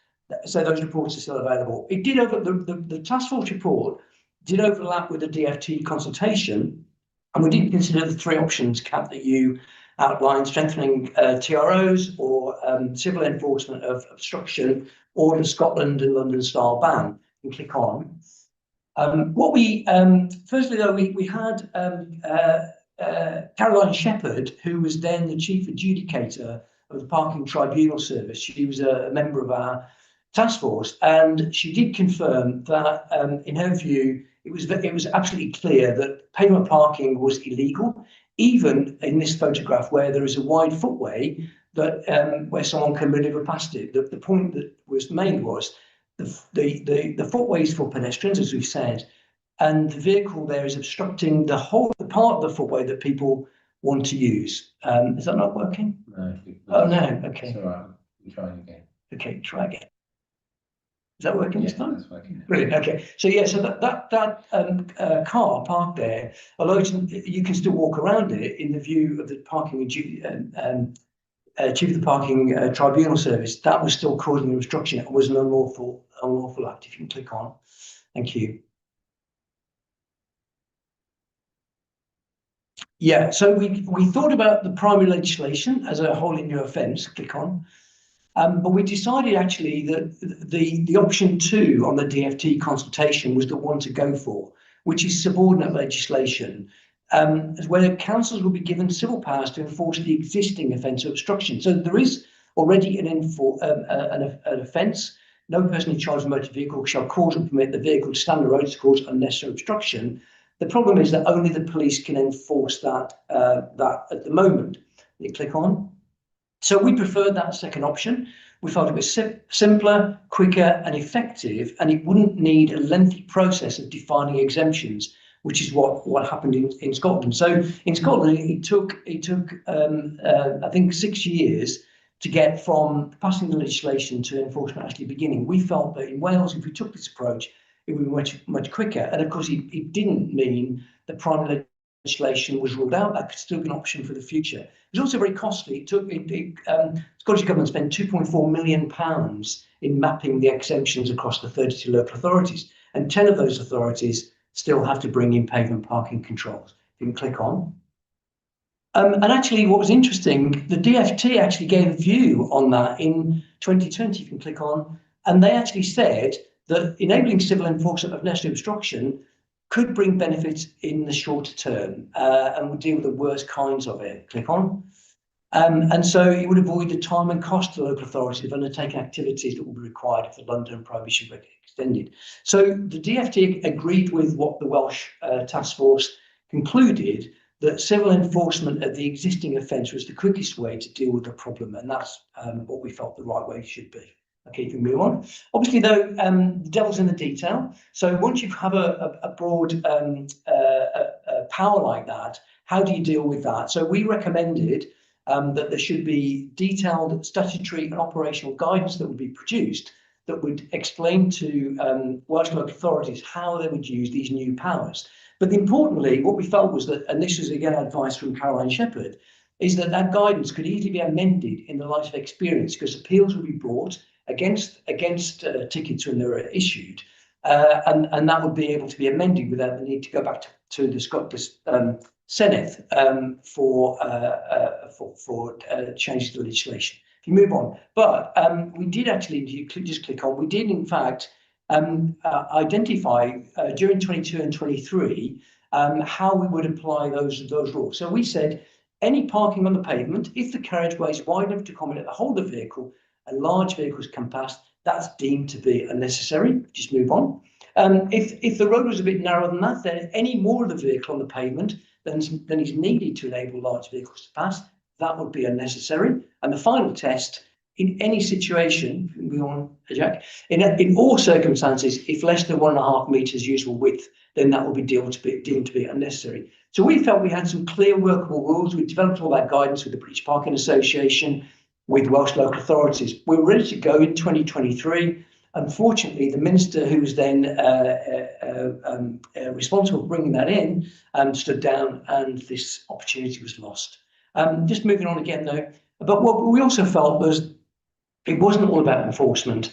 So those reports are still available. It did the task force report did overlap with the DFT consultation, and we did consider the three options, Kat, that you outlined: strengthening TROs, or civil enforcement of obstruction, or the Scotland and London style ban. You can click on. Firstly though, we had Caroline Shepherd, who was then the chief adjudicator of the Parking Tribunal Service. She was a member of our task force, and she did confirm that in her view, it was absolutely clear that pavement parking was illegal, even in this photograph where there is a wide footway that where someone can maneuver past it. The point that was made was the footway is for pedestrians, as we've said, and the vehicle there is obstructing the part of the footway that people want to use. Is that not working? No. Oh no. Okay. It's all right. We're trying again. Okay, try again. Is that working this time? That's working. Brilliant. Okay. So yeah, so that car parked there, although you can still walk around it in the view of the parking chief of the parking tribunal service, that was still causing an obstruction. It was an unlawful act. If you can click on, thank you. Yeah, so we thought about the primary legislation as a wholly new offence. Click on. But we decided actually that the option 2 on the DFT consultation was the one to go for, which is subordinate legislation, where councils will be given civil powers to enforce the existing offence of obstruction. So there is already an offence. No person in charge of a motor vehicle shall cause or permit the vehicle to stand on the road to cause unnecessary obstruction. The problem is that only the police can enforce that at the moment. You click on. So we preferred that second option. We felt it was simpler, quicker and effective, and it wouldn't need a lengthy process of defining exemptions, which is what happened in Scotland. So in Scotland, it took I think 6 years to get from passing the legislation to enforcement actually beginning. We felt that in Wales, if we took this approach, it would be much quicker. And of course, it didn't mean that primary legislation was ruled out. That could still be an option for the future. It was also very costly. Scottish Government spent £2.4 million in mapping the exemptions across the 32 local authorities, and 10 of those authorities still have to bring in pavement parking controls. You can click on. And actually, what was interesting, the DFT actually gave a view on that in 2020. You can click on, and they actually said that enabling civil enforcement of necessary obstruction could bring benefits in the shorter term and would deal with the worst kinds of it. Click on. And so it would avoid the time and cost to the local authorities of undertaking activities that will be required if the London prohibition were extended. So the DFT agreed with what the Welsh task force concluded, that civil enforcement of the existing offence was the quickest way to deal with the problem, and that's what we felt the right way should be. Okay, you can move on. Obviously, though, the devil's in the detail. So once you have a broad power like that, how do you deal with that? So we recommended that there should be detailed statutory and operational guidance that would be produced that would explain to Welsh local authorities how they would use these new powers. But importantly, what we felt was that, and this was again advice from Caroline Shepherd, is that guidance could easily be amended in the light of experience, because appeals would be brought against tickets when they were issued, and that would be able to be amended without the need to go back to the Scottish Senedd for changes to the legislation. If you move on, but we did actually, if you just click on, we did in fact identify during 22 and 23 how we would apply those rules. So we said any parking on the pavement, if the carriageway is wide enough to accommodate the whole of the vehicle and large vehicles can pass, that's deemed to be unnecessary. Just move on. If the road was a bit narrower than that, then any more of the vehicle on the pavement than is needed to enable large vehicles to pass, that would be unnecessary. And the final test, in any situation, move on, Jack, in all circumstances, if less than 1.5 metres usable width, then that will be deemed to be unnecessary. So we felt we had some clear workable rules. We developed all that guidance with the British Parking Association, with Welsh local authorities. We were ready to go in 2023. Unfortunately, the minister who was then responsible for bringing that in stood down, and this opportunity was lost. Just moving on again though, but what we also felt was it wasn't all about enforcement.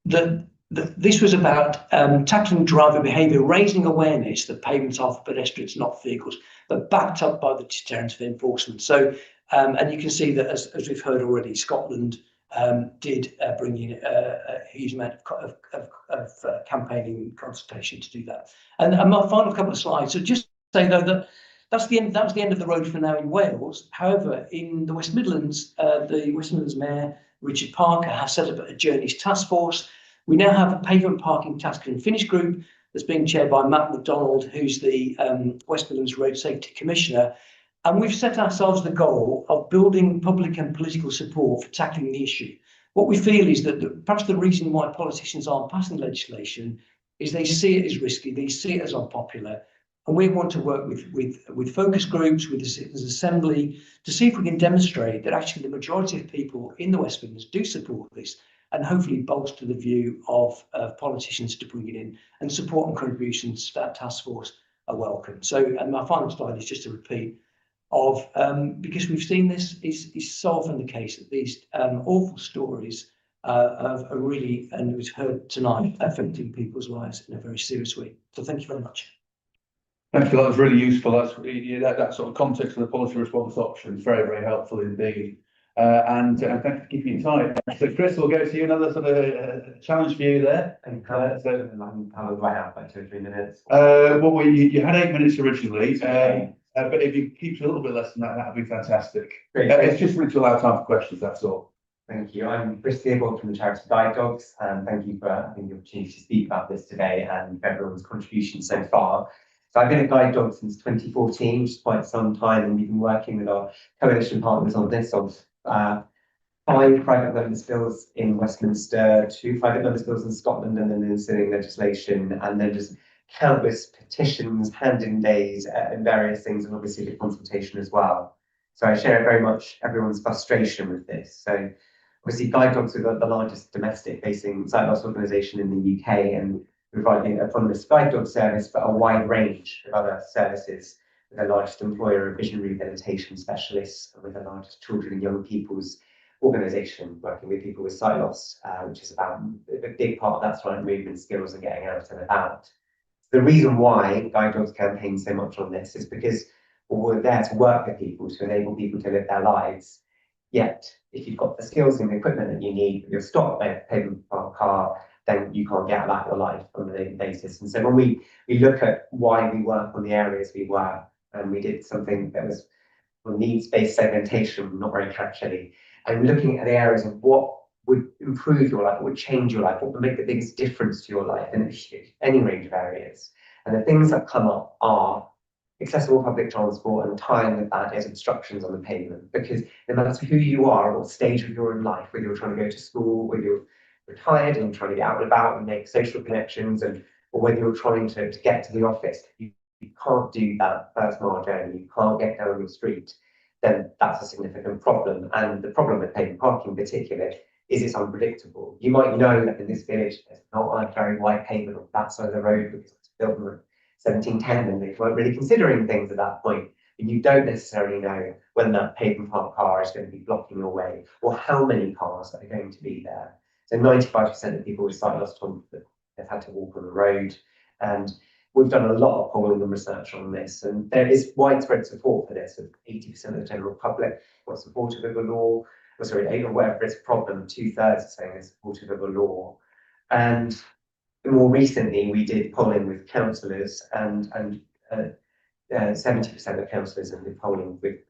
This was about tackling driver behaviour, raising awareness that pavements are for pedestrians, not vehicles, but backed up by the deterrent of enforcement. So, and you can see that as we've heard already, Scotland did bring in a huge amount of campaigning and consultation to do that. And my final couple of slides. So just say though that that was the end of the road for now in Wales. However, in the West Midlands, the West Midlands Mayor Richard Parker has set up a Journeys task force. We now have a pavement parking task and finish group that's being chaired by Matt MacDonald, who's the West Midlands Road Safety Commissioner. And we've set ourselves the goal of building public and political support for tackling the issue. What we feel is that perhaps the reason why politicians aren't passing legislation is they see it as risky, they see it as unpopular. And we want to work with focus groups, with the Citizens Assembly, to see if we can demonstrate that actually the majority of people in the West Midlands do support this, and hopefully bolster the view of politicians to bring it in, and support and contributions to that task force are welcome. So, and my final slide is just a repeat of, because we've seen this, is so often the case that these awful stories are really, and it was heard tonight, affecting people's lives in a very serious way. So thank you very much. Thank you, that was really useful. That's that sort of context of the policy response option is very, very helpful indeed. And thank you for keeping your time. So Chris, we'll go to you, another sort of challenge for you there. And how do I have like 2 or 3 minutes? Well, you had 8 minutes originally, but if you keep to a little bit less than that, that'd be fantastic. Great. It's just really to allow time for questions, that's all. Thank you. I'm Chris Theobald from the charity Guide Dogs, and thank you for having the opportunity to speak about this today and for everyone's contribution so far. So I've been a guide dog since 2014, which is quite some time, and we've been working with our coalition partners on this of 5 private members' bills in Westminster, 2 private members' bills in Scotland, and then ensuing legislation, and then just countless petitions, hand-in days, and various things, and obviously the consultation as well. So I share very much everyone's frustration with this. So obviously Guide Dogs are the largest domestic-facing sight loss organisation in the UK, and providing a autonomous guide dog service, but a wide range of other services. We're the largest employer of vision rehabilitation specialists, and we're the largest children and young people's organisation, working with people with sight loss, which is about a big part of that's like movement skills and getting out and about. The reason why Guide Dogs campaign so much on this is because we're there to work with people, to enable people to live their lives. Yet, if you've got the skills and the equipment that you need, you're stopped by a pavement car, then you can't get about your life on a daily basis. And so when we look at why we work on the areas we work, and we did something that was needs-based segmentation, not very catchily, and looking at the areas of what would improve your life, what would change your life, what would make the biggest difference to your life in any range of areas. And the things that come up are accessible public transport, and tying with that is obstructions on the pavement, because no matter who you are, what stage of your life, whether you're trying to go to school, whether you're retired and trying to get out and about and make social connections, or whether you're trying to get to the office, you can't do that first mile journey, you can't get down your street, then that's a significant problem. And the problem with pavement parking in particular is it's unpredictable. You might know that in this village there's not a very wide pavement on that side of the road because it's built in 1710 and they weren't really considering things at that point. But you don't necessarily know when that pavement park car is going to be blocking your way, or how many cars are going to be there. So 95% of people with sight loss have had to walk on the road, and we've done a lot of polling and research on this, and there is widespread support for this. 80% of the general public are supportive of the law, or sorry, or whatever it's a problem, 2/3 are saying they're supportive of the law. And more recently, we did polling with councillors, and 70% of councillors in the polling with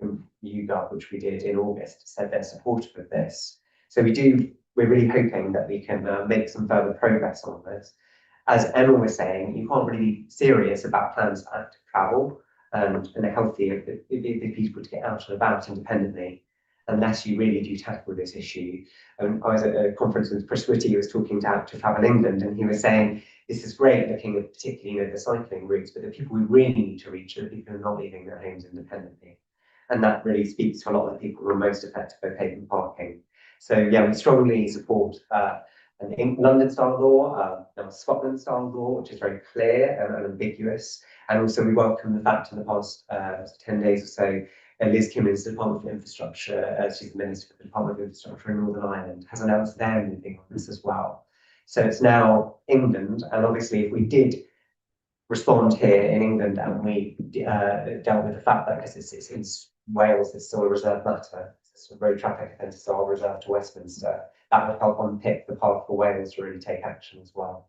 YouGov, which we did in August, said they're supportive of this. So we're really hoping that we can make some further progress on this. As Emma was saying, you can't really be serious about plans for active travel and a healthy people to get out and about independently unless you really do tackle this issue. I was at a conference with Chris Whitty, who was talking to Active Travel England, and he was saying this is great looking at particularly the cycling routes, but the people we really need to reach are the people who are not leaving their homes independently. And that really speaks to a lot of the people who are most affected by pavement parking. So yeah, we strongly support an London-style law, a Scotland-style law, which is very clear and ambiguous. And also we welcome the fact in the past 10 days or so, Liz Kimmon's Department for Infrastructure, she's the Minister for the Department of Infrastructure in Northern Ireland, has announced they're moving on this as well. So it's now England, and obviously if we did respond here in England and we dealt with the fact that because it's in Wales, it's still a reserved matter, so road traffic offences are reserved to Westminster, that would help unpick the path for Wales to really take action as well.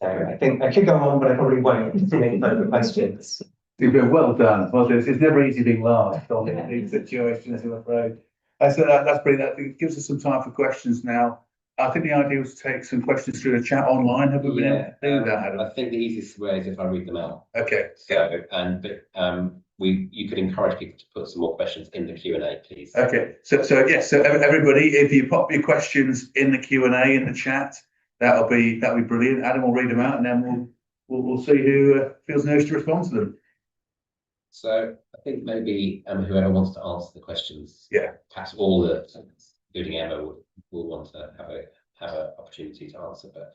So I think I could go on, but I probably won't to make further questions. You've been well done. Well, it's never easy being last on these situations, I'm afraid. So that's brilliant. That gives us some time for questions now. I think the idea was to take some questions through the chat online. Have we been able to do that, Adam? I think the easiest way is if I read them out. Okay. So, you could encourage people to put some more questions in the Q&A, please. Okay. So yes. So everybody, if you pop your questions in the Q&A in the chat, that'll be brilliant. Adam will read them out, and then we'll see who feels nervous to respond to them. So I think maybe whoever wants to answer the questions, yeah, perhaps all the including Emma, will want to have an opportunity to answer. But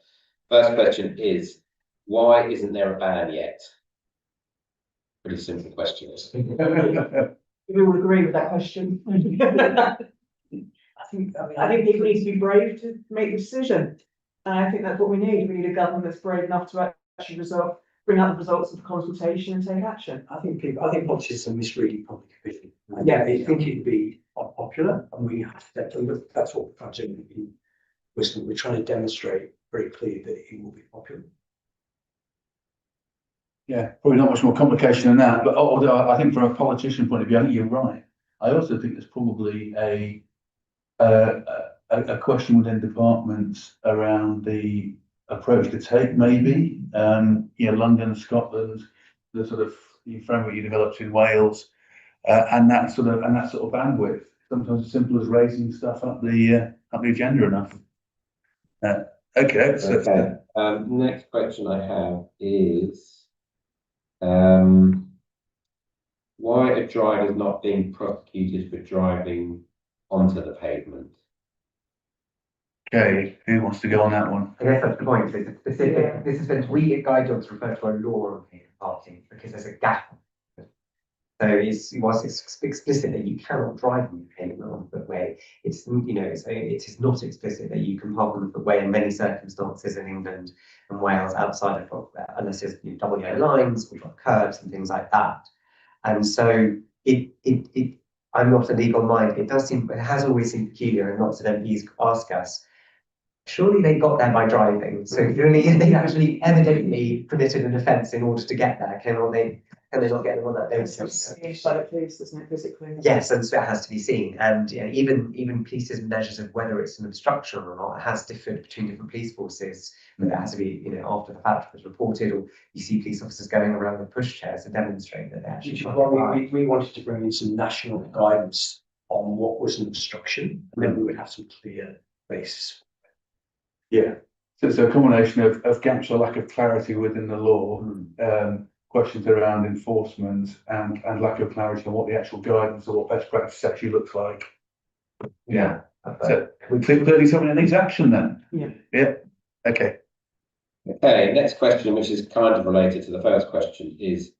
first question is, why isn't there a ban yet? Pretty simple question. We all agree with that question. I think people need to be brave to make the decision. And I think that's what we need. We need a government that's brave enough to actually bring out the results of the consultation and take action. I think politicians are misreading public opinion. Yeah. They think it'd be unpopular, and we have to, that's what we're trying to do in Wisdom. We're trying to demonstrate very clearly that it will be popular. Yeah, probably not much more complication than that, but although I think from a politician point of view, I think you're right. I also think there's probably a question within departments around the approach to take, maybe. London, Scotland, the sort of framework you developed in Wales, and that sort of bandwidth. Sometimes as simple as raising stuff up the agenda enough. Okay. Next question I have is, why are drivers not being prosecuted for driving onto the pavement? Okay, who wants to go on that one? I guess that's the point. There's a specific, this is when we at guide dogs refer to a law on pavement parking because there's a gap. So it's explicit that you cannot drive on the pavement on the footway. It is not explicit that you can park on the footway in many circumstances in England and Wales outside of unless there's double yellow lines or curbs and things like that. And so I'm not a legal mind. It has always seemed peculiar, and lots of MPs ask us, surely they got there by driving. So surely they actually evidently committed an offence in order to get there. Can they not get them on that basis? Physically. Yes, and so it has to be seen. And even police's measures of whether it's an obstruction or not has differed between different police forces. But it has to be, after the fact was reported, or you see police officers going around with pushchairs to demonstrate that they actually. Which is why we wanted to bring in some national guidance on what was an obstruction, and then we would have some clear basis. Yeah. So it's a combination of gaps or lack of clarity within the law, questions around enforcement, and lack of clarity on what the actual guidance or what best practice actually looks like. Yeah. So clearly something that needs action then. Yeah. Okay. Okay, next question, which is kind of related to the first question, is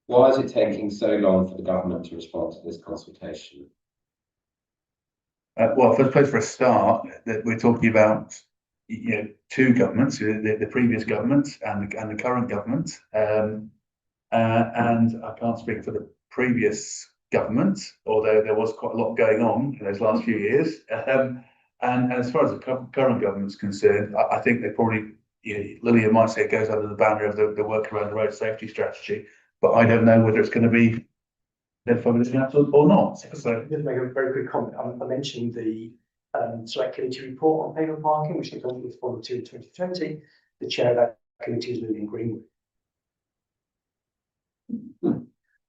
why is it taking so long for the government to respond to this consultation? Well, first place for a start, that we're talking about, two governments, the previous government and the current government, and I can't speak for the previous government, although there was quite a lot going on in those last few years. And as far as the current government's concerned, I think they probably, Lillian might say it goes under the banner of the work around the road safety strategy, but I don't know whether it's going to be identified with this council or not. So just make a very quick comment. I mentioned the select committee report on pavement parking, which the government responded to in 2020. The chair of that committee is Lillian Greenwood.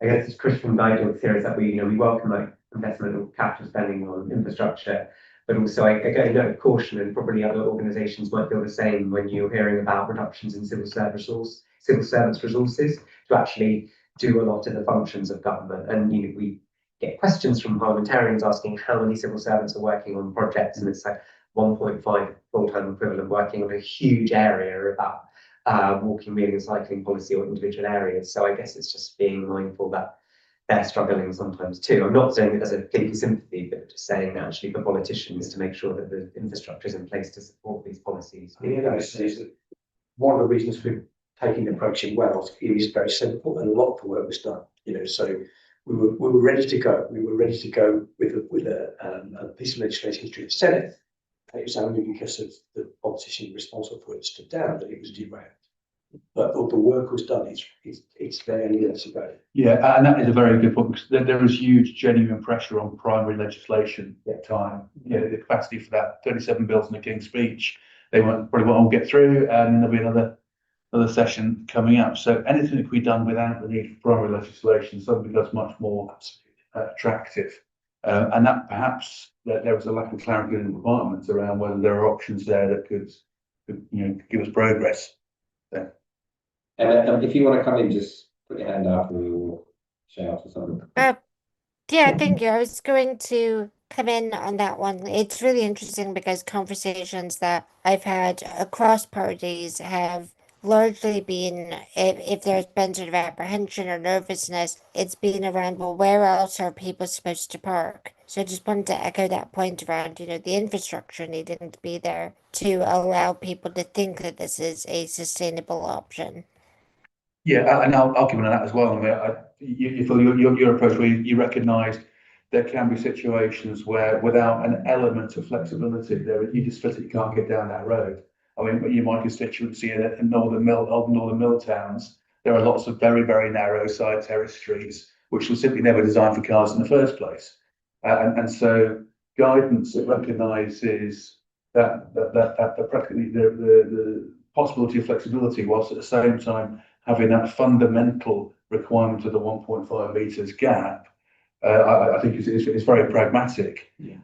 I guess it's Christian guide dogs here is that we welcome investment or capital spending on infrastructure, but also I get a note of caution, and probably other organisations might feel the same when you're hearing about reductions in civil servants resources to actually do a lot of the functions of government. And we get questions from parliamentarians asking how many civil servants are working on projects, and it's like 1.5 full-time equivalent working on a huge area about walking, wheeling and cycling policy or individual areas. So I guess it's just being mindful that they're struggling sometimes too. I'm not saying it as a plea for sympathy, but just saying that actually for politicians to make sure that the infrastructure is in place to support these policies. One of the reasons we're taking the approach in Wales is very simple, and a lot of the work was done. So we were ready to go. We were ready to go with a piece of legislation through the Senate. It was only because of the politician responsible for it stood down that it was derailed. But the work was done. It's there and ready to go. Yeah, and that is a very good point, because there was huge, genuine pressure on primary legislation at the time. The capacity for that, 37 bills in the King's Speech, they probably won't all get through, and then there'll be another session coming up. So anything that can be done without the need for primary legislation suddenly becomes much more attractive. And that perhaps there was a lack of clarity in the departments around whether there are options there that could give us progress. So. If you want to come in, just put your hand up or shout or something. Yeah, thank you. I was going to come in on that one. It's really interesting because conversations that I've had across parties have largely been, if there's been sort of apprehension or nervousness, it's been around, well, where else are people supposed to park? So I just wanted to echo that point around, the infrastructure needing to be there to allow people to think that this is a sustainable option. Yeah, and I'll give on that as well. I mean, you feel your approach where you recognise there can be situations where without an element of flexibility, you just physically can't get down that road. I mean, in my constituency in old northern mill towns, there are lots of very, very narrow side terrace streets, which were simply never designed for cars in the first place. And so guidance that recognises that the possibility of flexibility, whilst at the same time having that fundamental requirement of the 1.5 meters gap, I think is very pragmatic. Yeah.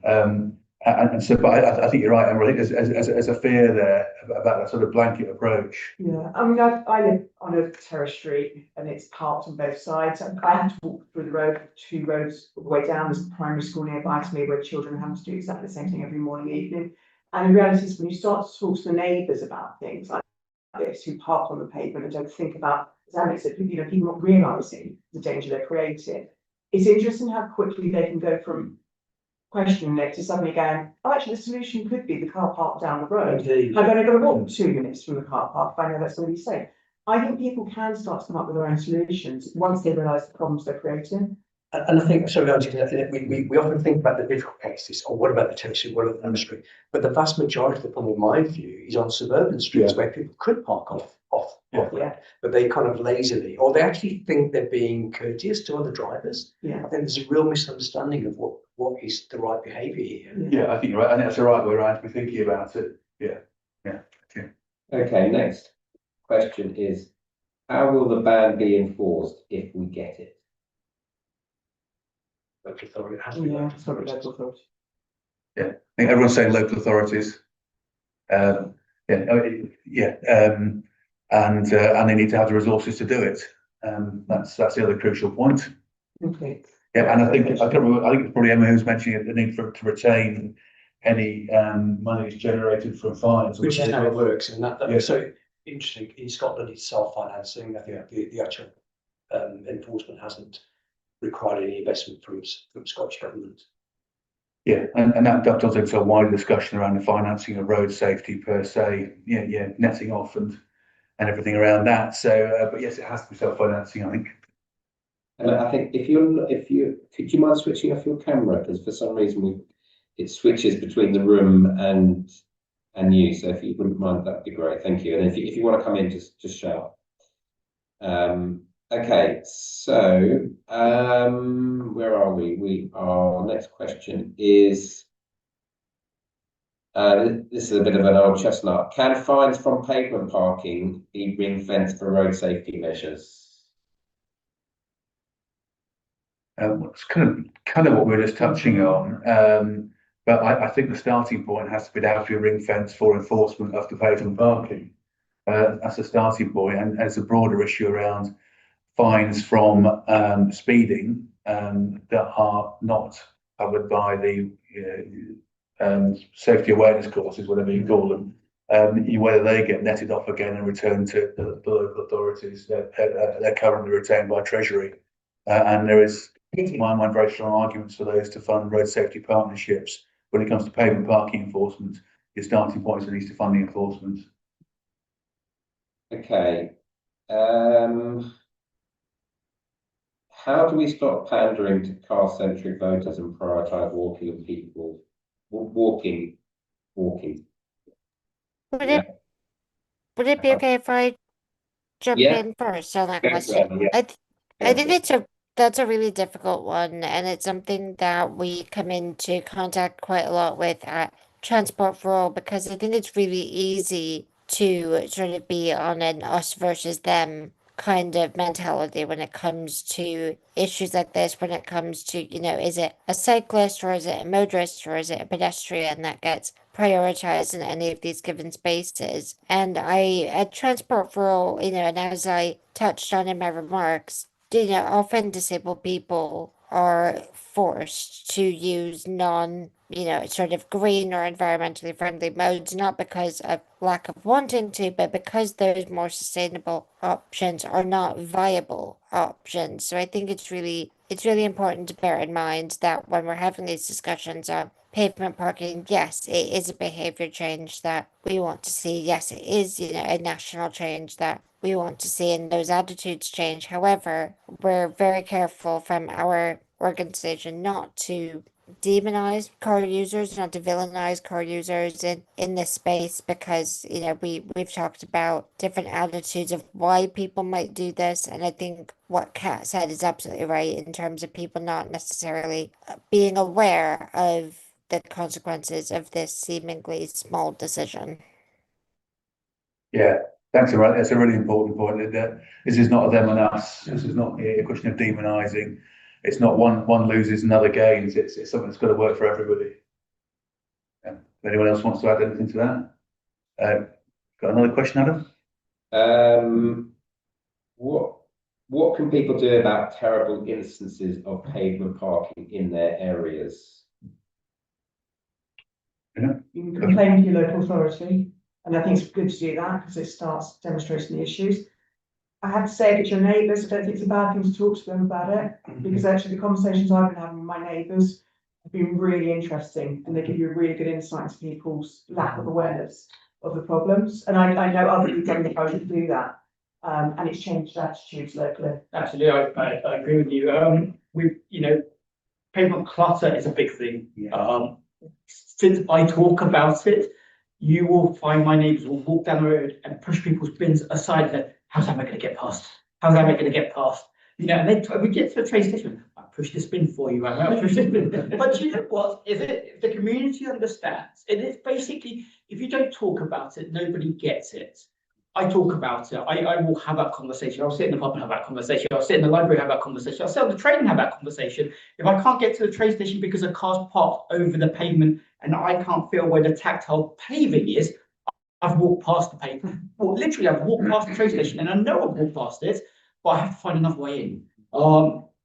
And so, but I think you're right, Emma. I think there's a fear there about that sort of blanket approach. Yeah, I mean, I live on a terrace street and it's parked on both sides. I have to walk through the road, 2 roads all the way down. There's a primary school nearby to me where children have to do exactly the same thing every morning, evening. And the reality is when you start to talk to the neighbours about things like this, who park on the pavement and don't think about, as Alex said, people not realising the danger they're creating. It's interesting how quickly they can go from questioning it to suddenly going, oh, actually the solution could be the car park down the road. Indeed. I've only got to walk 2 minutes from the car park if I know that's going to be safe. I think people can start to come up with their own solutions once they realise the problems they're creating. And I think, sorry, we often think about the difficult cases, or what about the tertiary, what about the street? But the vast majority of the problem, in my view, is on suburban streets where people could park off, but they kind of lazily, or they actually think they're being courteous to other drivers. Yeah. I think there's a real misunderstanding of what is the right behaviour here. Yeah, I think you're right. I think that's the right way around to be thinking about it. Yeah. Okay. Okay, next question is, how will the ban be enforced if we get it? Local authority, it has to be Yeah, local it's not authority. local authority. I think everyone's saying local authorities. And they need to have the resources to do it. That's the other crucial point. Okay. Yeah, and I think it's probably Emma who's mentioning the need to retain any money generated from fines. Which is how it works, and that Yeah. so interesting. In Scotland, it's self-financing. I think the actual enforcement hasn't required any investment from Scottish government. Yeah, and that does into a wider discussion around the financing of road safety per se. Yeah, netting off and everything around that. So, but yes, it has to be self-financing, I think. And I think if you could you mind switching off your camera, because for some reason it switches between the room and you. So if you wouldn't mind, that'd be great. Thank you. And if you want to come in, just shout. Okay, so where are we? Next question is this is a bit of an old chestnut. Can fines from pavement parking be ring fenced for road safety measures? It's kind of what we we're just touching on. But I think the starting point has to be to ring fence for enforcement of the pavement parking. That's the starting point, and there's a broader issue around fines from speeding that are not covered by the safety awareness courses, whatever you call them. Whether they get netted off again and returned to the local authorities, they're currently retained by Treasury, and there is, in my mind, very strong arguments for those to fund road safety partnerships. When it comes to pavement parking enforcement, your starting point is at least to fund the enforcement. Okay. How do we stop pandering to car-centric voters and prioritise walking people? Walking. Would it be okay if I jump in first on that question? I think that's a really difficult one, and it's something that we come into contact quite a lot with at Transport for All, because I think it's really easy to sort of be on an us versus them kind of mentality when it comes to issues like this, when it comes to, is it a cyclist or is it a motorist or is it a pedestrian that gets prioritized in any of these given spaces. And at Transport for All, and as I touched on in my remarks, often disabled people are forced to use sort of green or environmentally friendly modes, not because of lack of wanting to, but because those more sustainable options are not viable options. So I think it's really important to bear in mind that when we're having these discussions on pavement parking, yes, it is a behavior change that we want to see. Yes, it is, a national change that we want to see, and those attitudes change. However, we're very careful from our organization not to demonize car users, not to villainize car users in this space, because we've talked about different attitudes of why people might do this, and I think what Kat said is absolutely right in terms of people not necessarily being aware of the consequences of this seemingly small decision. Yeah, thanks, Amanda. That's a really important point. That this is not a them and us. This is not a question of demonising. It's not one loses, another gains. It's something that's got to work for everybody. Yeah. If anyone else wants to add anything to that? Got another question, Adam? What can people do about terrible instances of pavement parking in their areas? Yeah. You can complain to your local authority, and I think it's good to do that because it starts demonstrating the issues. I have to say, if it's your neighbours, I don't think it's a bad thing to talk to them about it, because actually the conversations I've been having with my neighbours have been really interesting, and they give you a really good insight into people's lack of awareness of the problems. And I know other people have encouraged to do that, and it's changed attitudes locally. Absolutely, I agree with you. Pavement clutter is a big thing. Yeah. Since I talk about it, you will find my neighbours will walk down the road and push people's bins aside. And how's that going to get past? How's that going to get past? And then we get to the train station. I push this bin for you. I push this bin. But you know what? If the community understands, it is basically, if you don't talk about it, nobody gets it. I talk about it. I will have that conversation. I'll sit in the pub and have that conversation. I'll sit in the library and have that conversation. I'll sit on the train and have that conversation. If I can't get to the train station because a car's parked over the pavement and I can't feel where the tactile paving is, I've walked past the pavement. Well, literally, I've walked past the train station and I know I've walked past it, but I have to find another way in.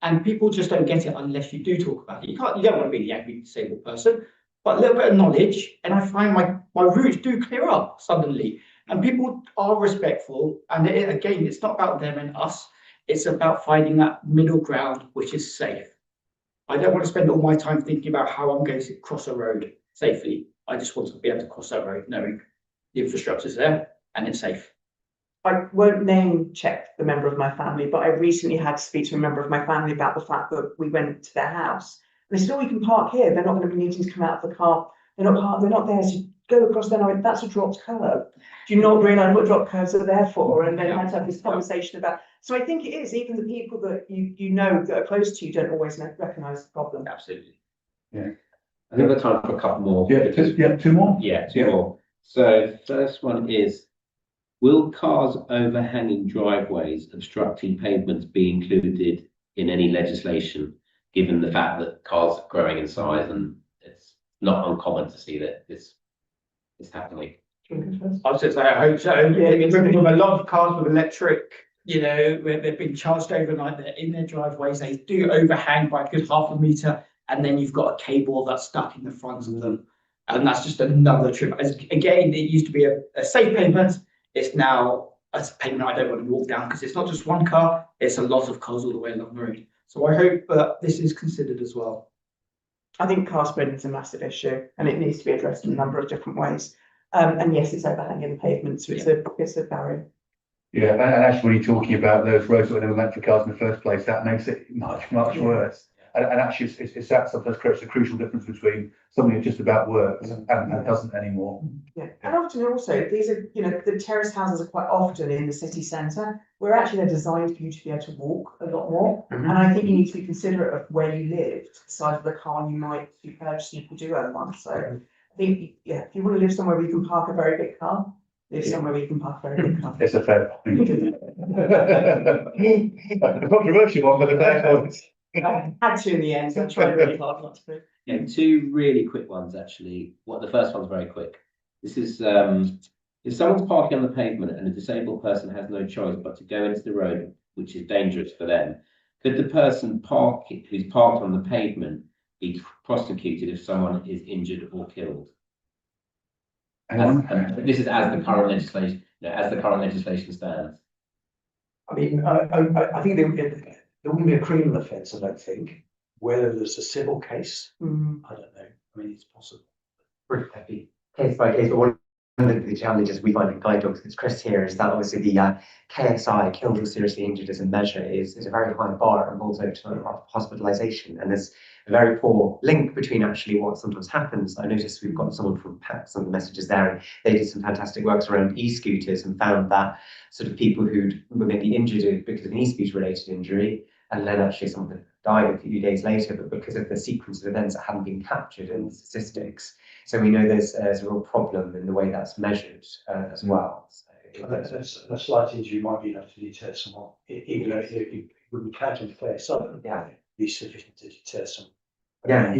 And people just don't get it unless you do talk about it. You don't want to be the angry disabled person, but a little bit of knowledge, and I find my routes do clear up suddenly. And people are respectful, and again, it's not about them and us. It's about finding that middle ground, which is safe. I don't want to spend all my time thinking about how I'm going to cross a road safely. I just want to be able to cross that road knowing the infrastructure's there and it's safe. I won't name check the member of my family, but I recently had to speak to a member of my family about the fact that we went to their house. And they said, "Oh, you can park here. They're not going to be needing to come out of the car. They're not there to go across there." I went, "That's a dropped curb. Do you not realise what drop curbs are there for?" And then I had to have this conversation about. So I think it is, even the people that you know that are close to you don't always recognise the problem. Absolutely. Yeah. I think we've got time for a couple more. Yeah, two more. Yeah, two more. So first one is, will cars overhanging driveways obstructing pavements be included in any legislation, given the fact that cars are growing in size and it's not uncommon to see that this is happening? I was just saying, I hope so. With a lot of cars with electric, where they've been charged overnight, they're in their driveways, they do overhang by a good half a metre, and then you've got a cable that's stuck in the front of them. And that's just another trip. Again, it used to be a safe pavement. It's now a pavement I don't want to walk down, because it's not just one car, it's a lot of cars all the way along the road. So I hope that this is considered as well. I think car spreading is a massive issue, and it needs to be addressed in a number of different ways. And yes, it's overhanging the pavement, so it's a barrier. Yeah, and actually, when you're talking about those roads that were never meant for cars in the first place, that makes it much worse. And actually, it's that sometimes creates a crucial difference between something that just about works and doesn't anymore. Yeah, and often also these are, the terrace houses are quite often in the city centre, where actually they're designed for you to be able to walk a lot more. And I think you need to be considerate of where you live, the size of the car you might be purchasing if you do own one. So I think, if you want to live somewhere where you can park a very big car, live somewhere where you can park a very big car. It's a fair point. A controversial one, but a fair point. I had to in the end, so I tried really hard not to be. Yeah, two really quick ones actually. The first one's very quick. This is if someone's parking on the pavement and a disabled person has no choice but to go into the road, which is dangerous for them, Could the person who's parked on the pavement be prosecuted if someone is injured or killed? This is as the current legislation, as the current legislation stands. I mean, I think there wouldn't be a criminal offence, I don't think. Whether there's a civil case, I don't know. I mean, it's possible. Case by case, but one of the challenges we find in guide dogs, it's Chris here, is that obviously the KSI, killed or seriously injured as a measure, is a very high bar and also hospitalisation. And there's a very poor link between actually what sometimes happens. I noticed we've got someone from PAC, some of the messages there, and they did some fantastic works around e-scooters and found that sort of people who were maybe injured because of an e-scooter related injury, and then actually someone died a few days later, but because of the sequence of events that hadn't been captured in the statistics. So we know there's a real problem in the way that's measured as well. So, a slight injury might be enough to deter someone, even though it wouldn't count in fair sudden. Yeah, be sufficient to deter someone. Yeah,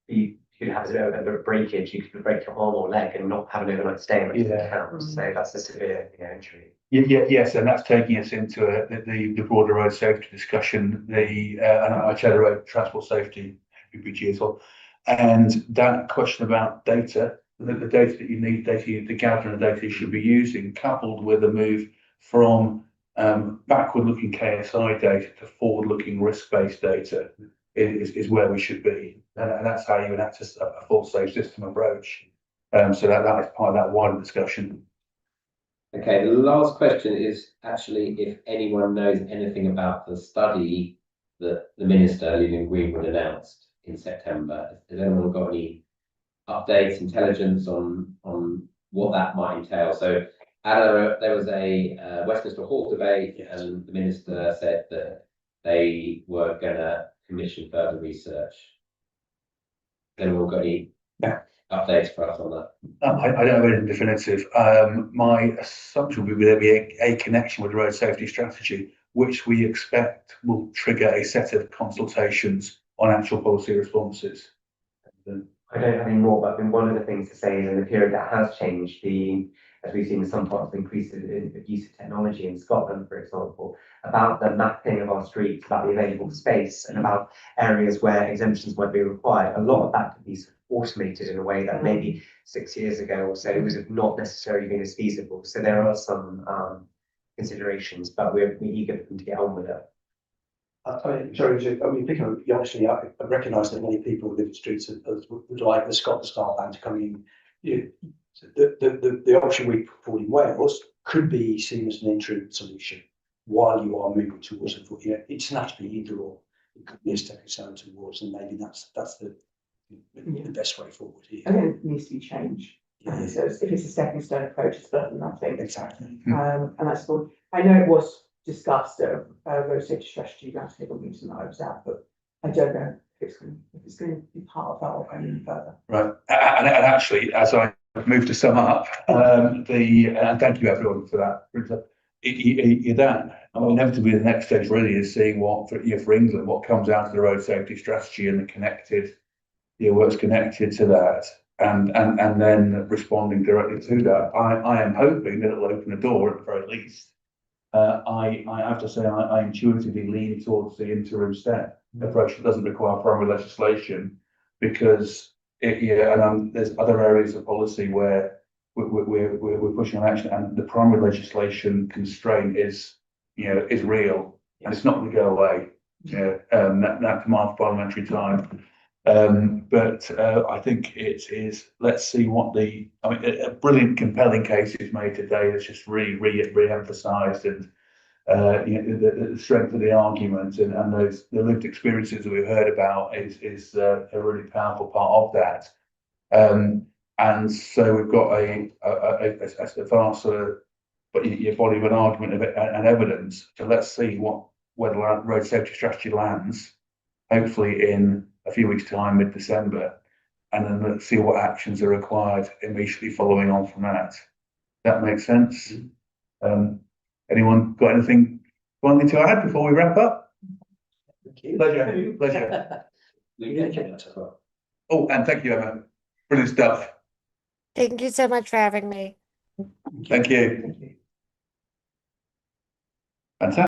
you could have a bit of breakage. You could break your arm or leg and not have an overnight stay, which counts. So that's a severe injury. Yes, and that's taking us into the broader road safety discussion. And I chair the road transport safety PPG as well. And that question about data, the data that you need, the gathering of data you should be using, coupled with a move from backward-looking KSI data to forward-looking risk-based data, is where we should be, and that's how you enact a full safe system approach. So that is part of that wider discussion. Okay, the last question is actually if anyone knows anything about the study that the Minister, Lillian Greenwood, announced in September. Has anyone got any updates, intelligence on what that might entail? So there was a Westminster Hall debate, and the Minister said that they were going to commission further research. Has anyone got any updates for us on that? I don't have anything definitive. My assumption would be there'll be a connection with the road safety strategy, which we expect will trigger a set of consultations on actual policy responses. I don't have any more, but I think one of the things to say is in the period that has changed, as we've seen in some parts, the increase in use of technology in Scotland, for example, about the mapping of our streets, about the available space, and about areas where exemptions might be required. A lot of that could be sort of automated in a way that maybe 6 years ago or so would have not necessarily been as feasible. So there are some considerations, but we're eager for them to get on with it. Picking up, obviously, I recognise that many people who live in streets would like the Scottish Star Band to come in. The option we put forward in Wales could be seen as an interim solution while you are moving towards it. It's naturally either or. It could be a stepping stone towards, and maybe that's the best way forward here. And then it needs to be changed. So if it's a stepping stone approach, it's better than nothing. Exactly. And that's good. I know it was discussed at a road safety strategy roundtable meeting that I was at, but I don't know if it's going to be part of that or going any further. Right, and actually, as I move to sum up, and thank you everyone for that. Inevitably, the next stage really is seeing what for England, what comes out of the road safety strategy and the connected, what's connected to that, and then responding directly to that. I am hoping that it'll open a door at the very least. I have to say I intuitively lean towards the interim step approach that doesn't require primary legislation, because there's other areas of policy where we're pushing on action, and the primary legislation constraint is real, and it's not going to go away. That demands parliamentary time. But I think it is. Let's see what a brilliant, compelling case is made today that's just really re-emphasised, and the strength of the argument and the lived experiences that we've heard about is a really powerful part of that. And so we've got a vast sort of body of an argument and evidence. So let's see where the road safety strategy lands, hopefully in a few weeks' time, mid-December, and then let's see what actions are required immediately following on from that. That makes sense. Anyone got anything to add before we wrap up? Thank you. Pleasure. Oh, and thank you, Emma. Brilliant stuff. Thank you so much for having me. Thank you. Fantastic.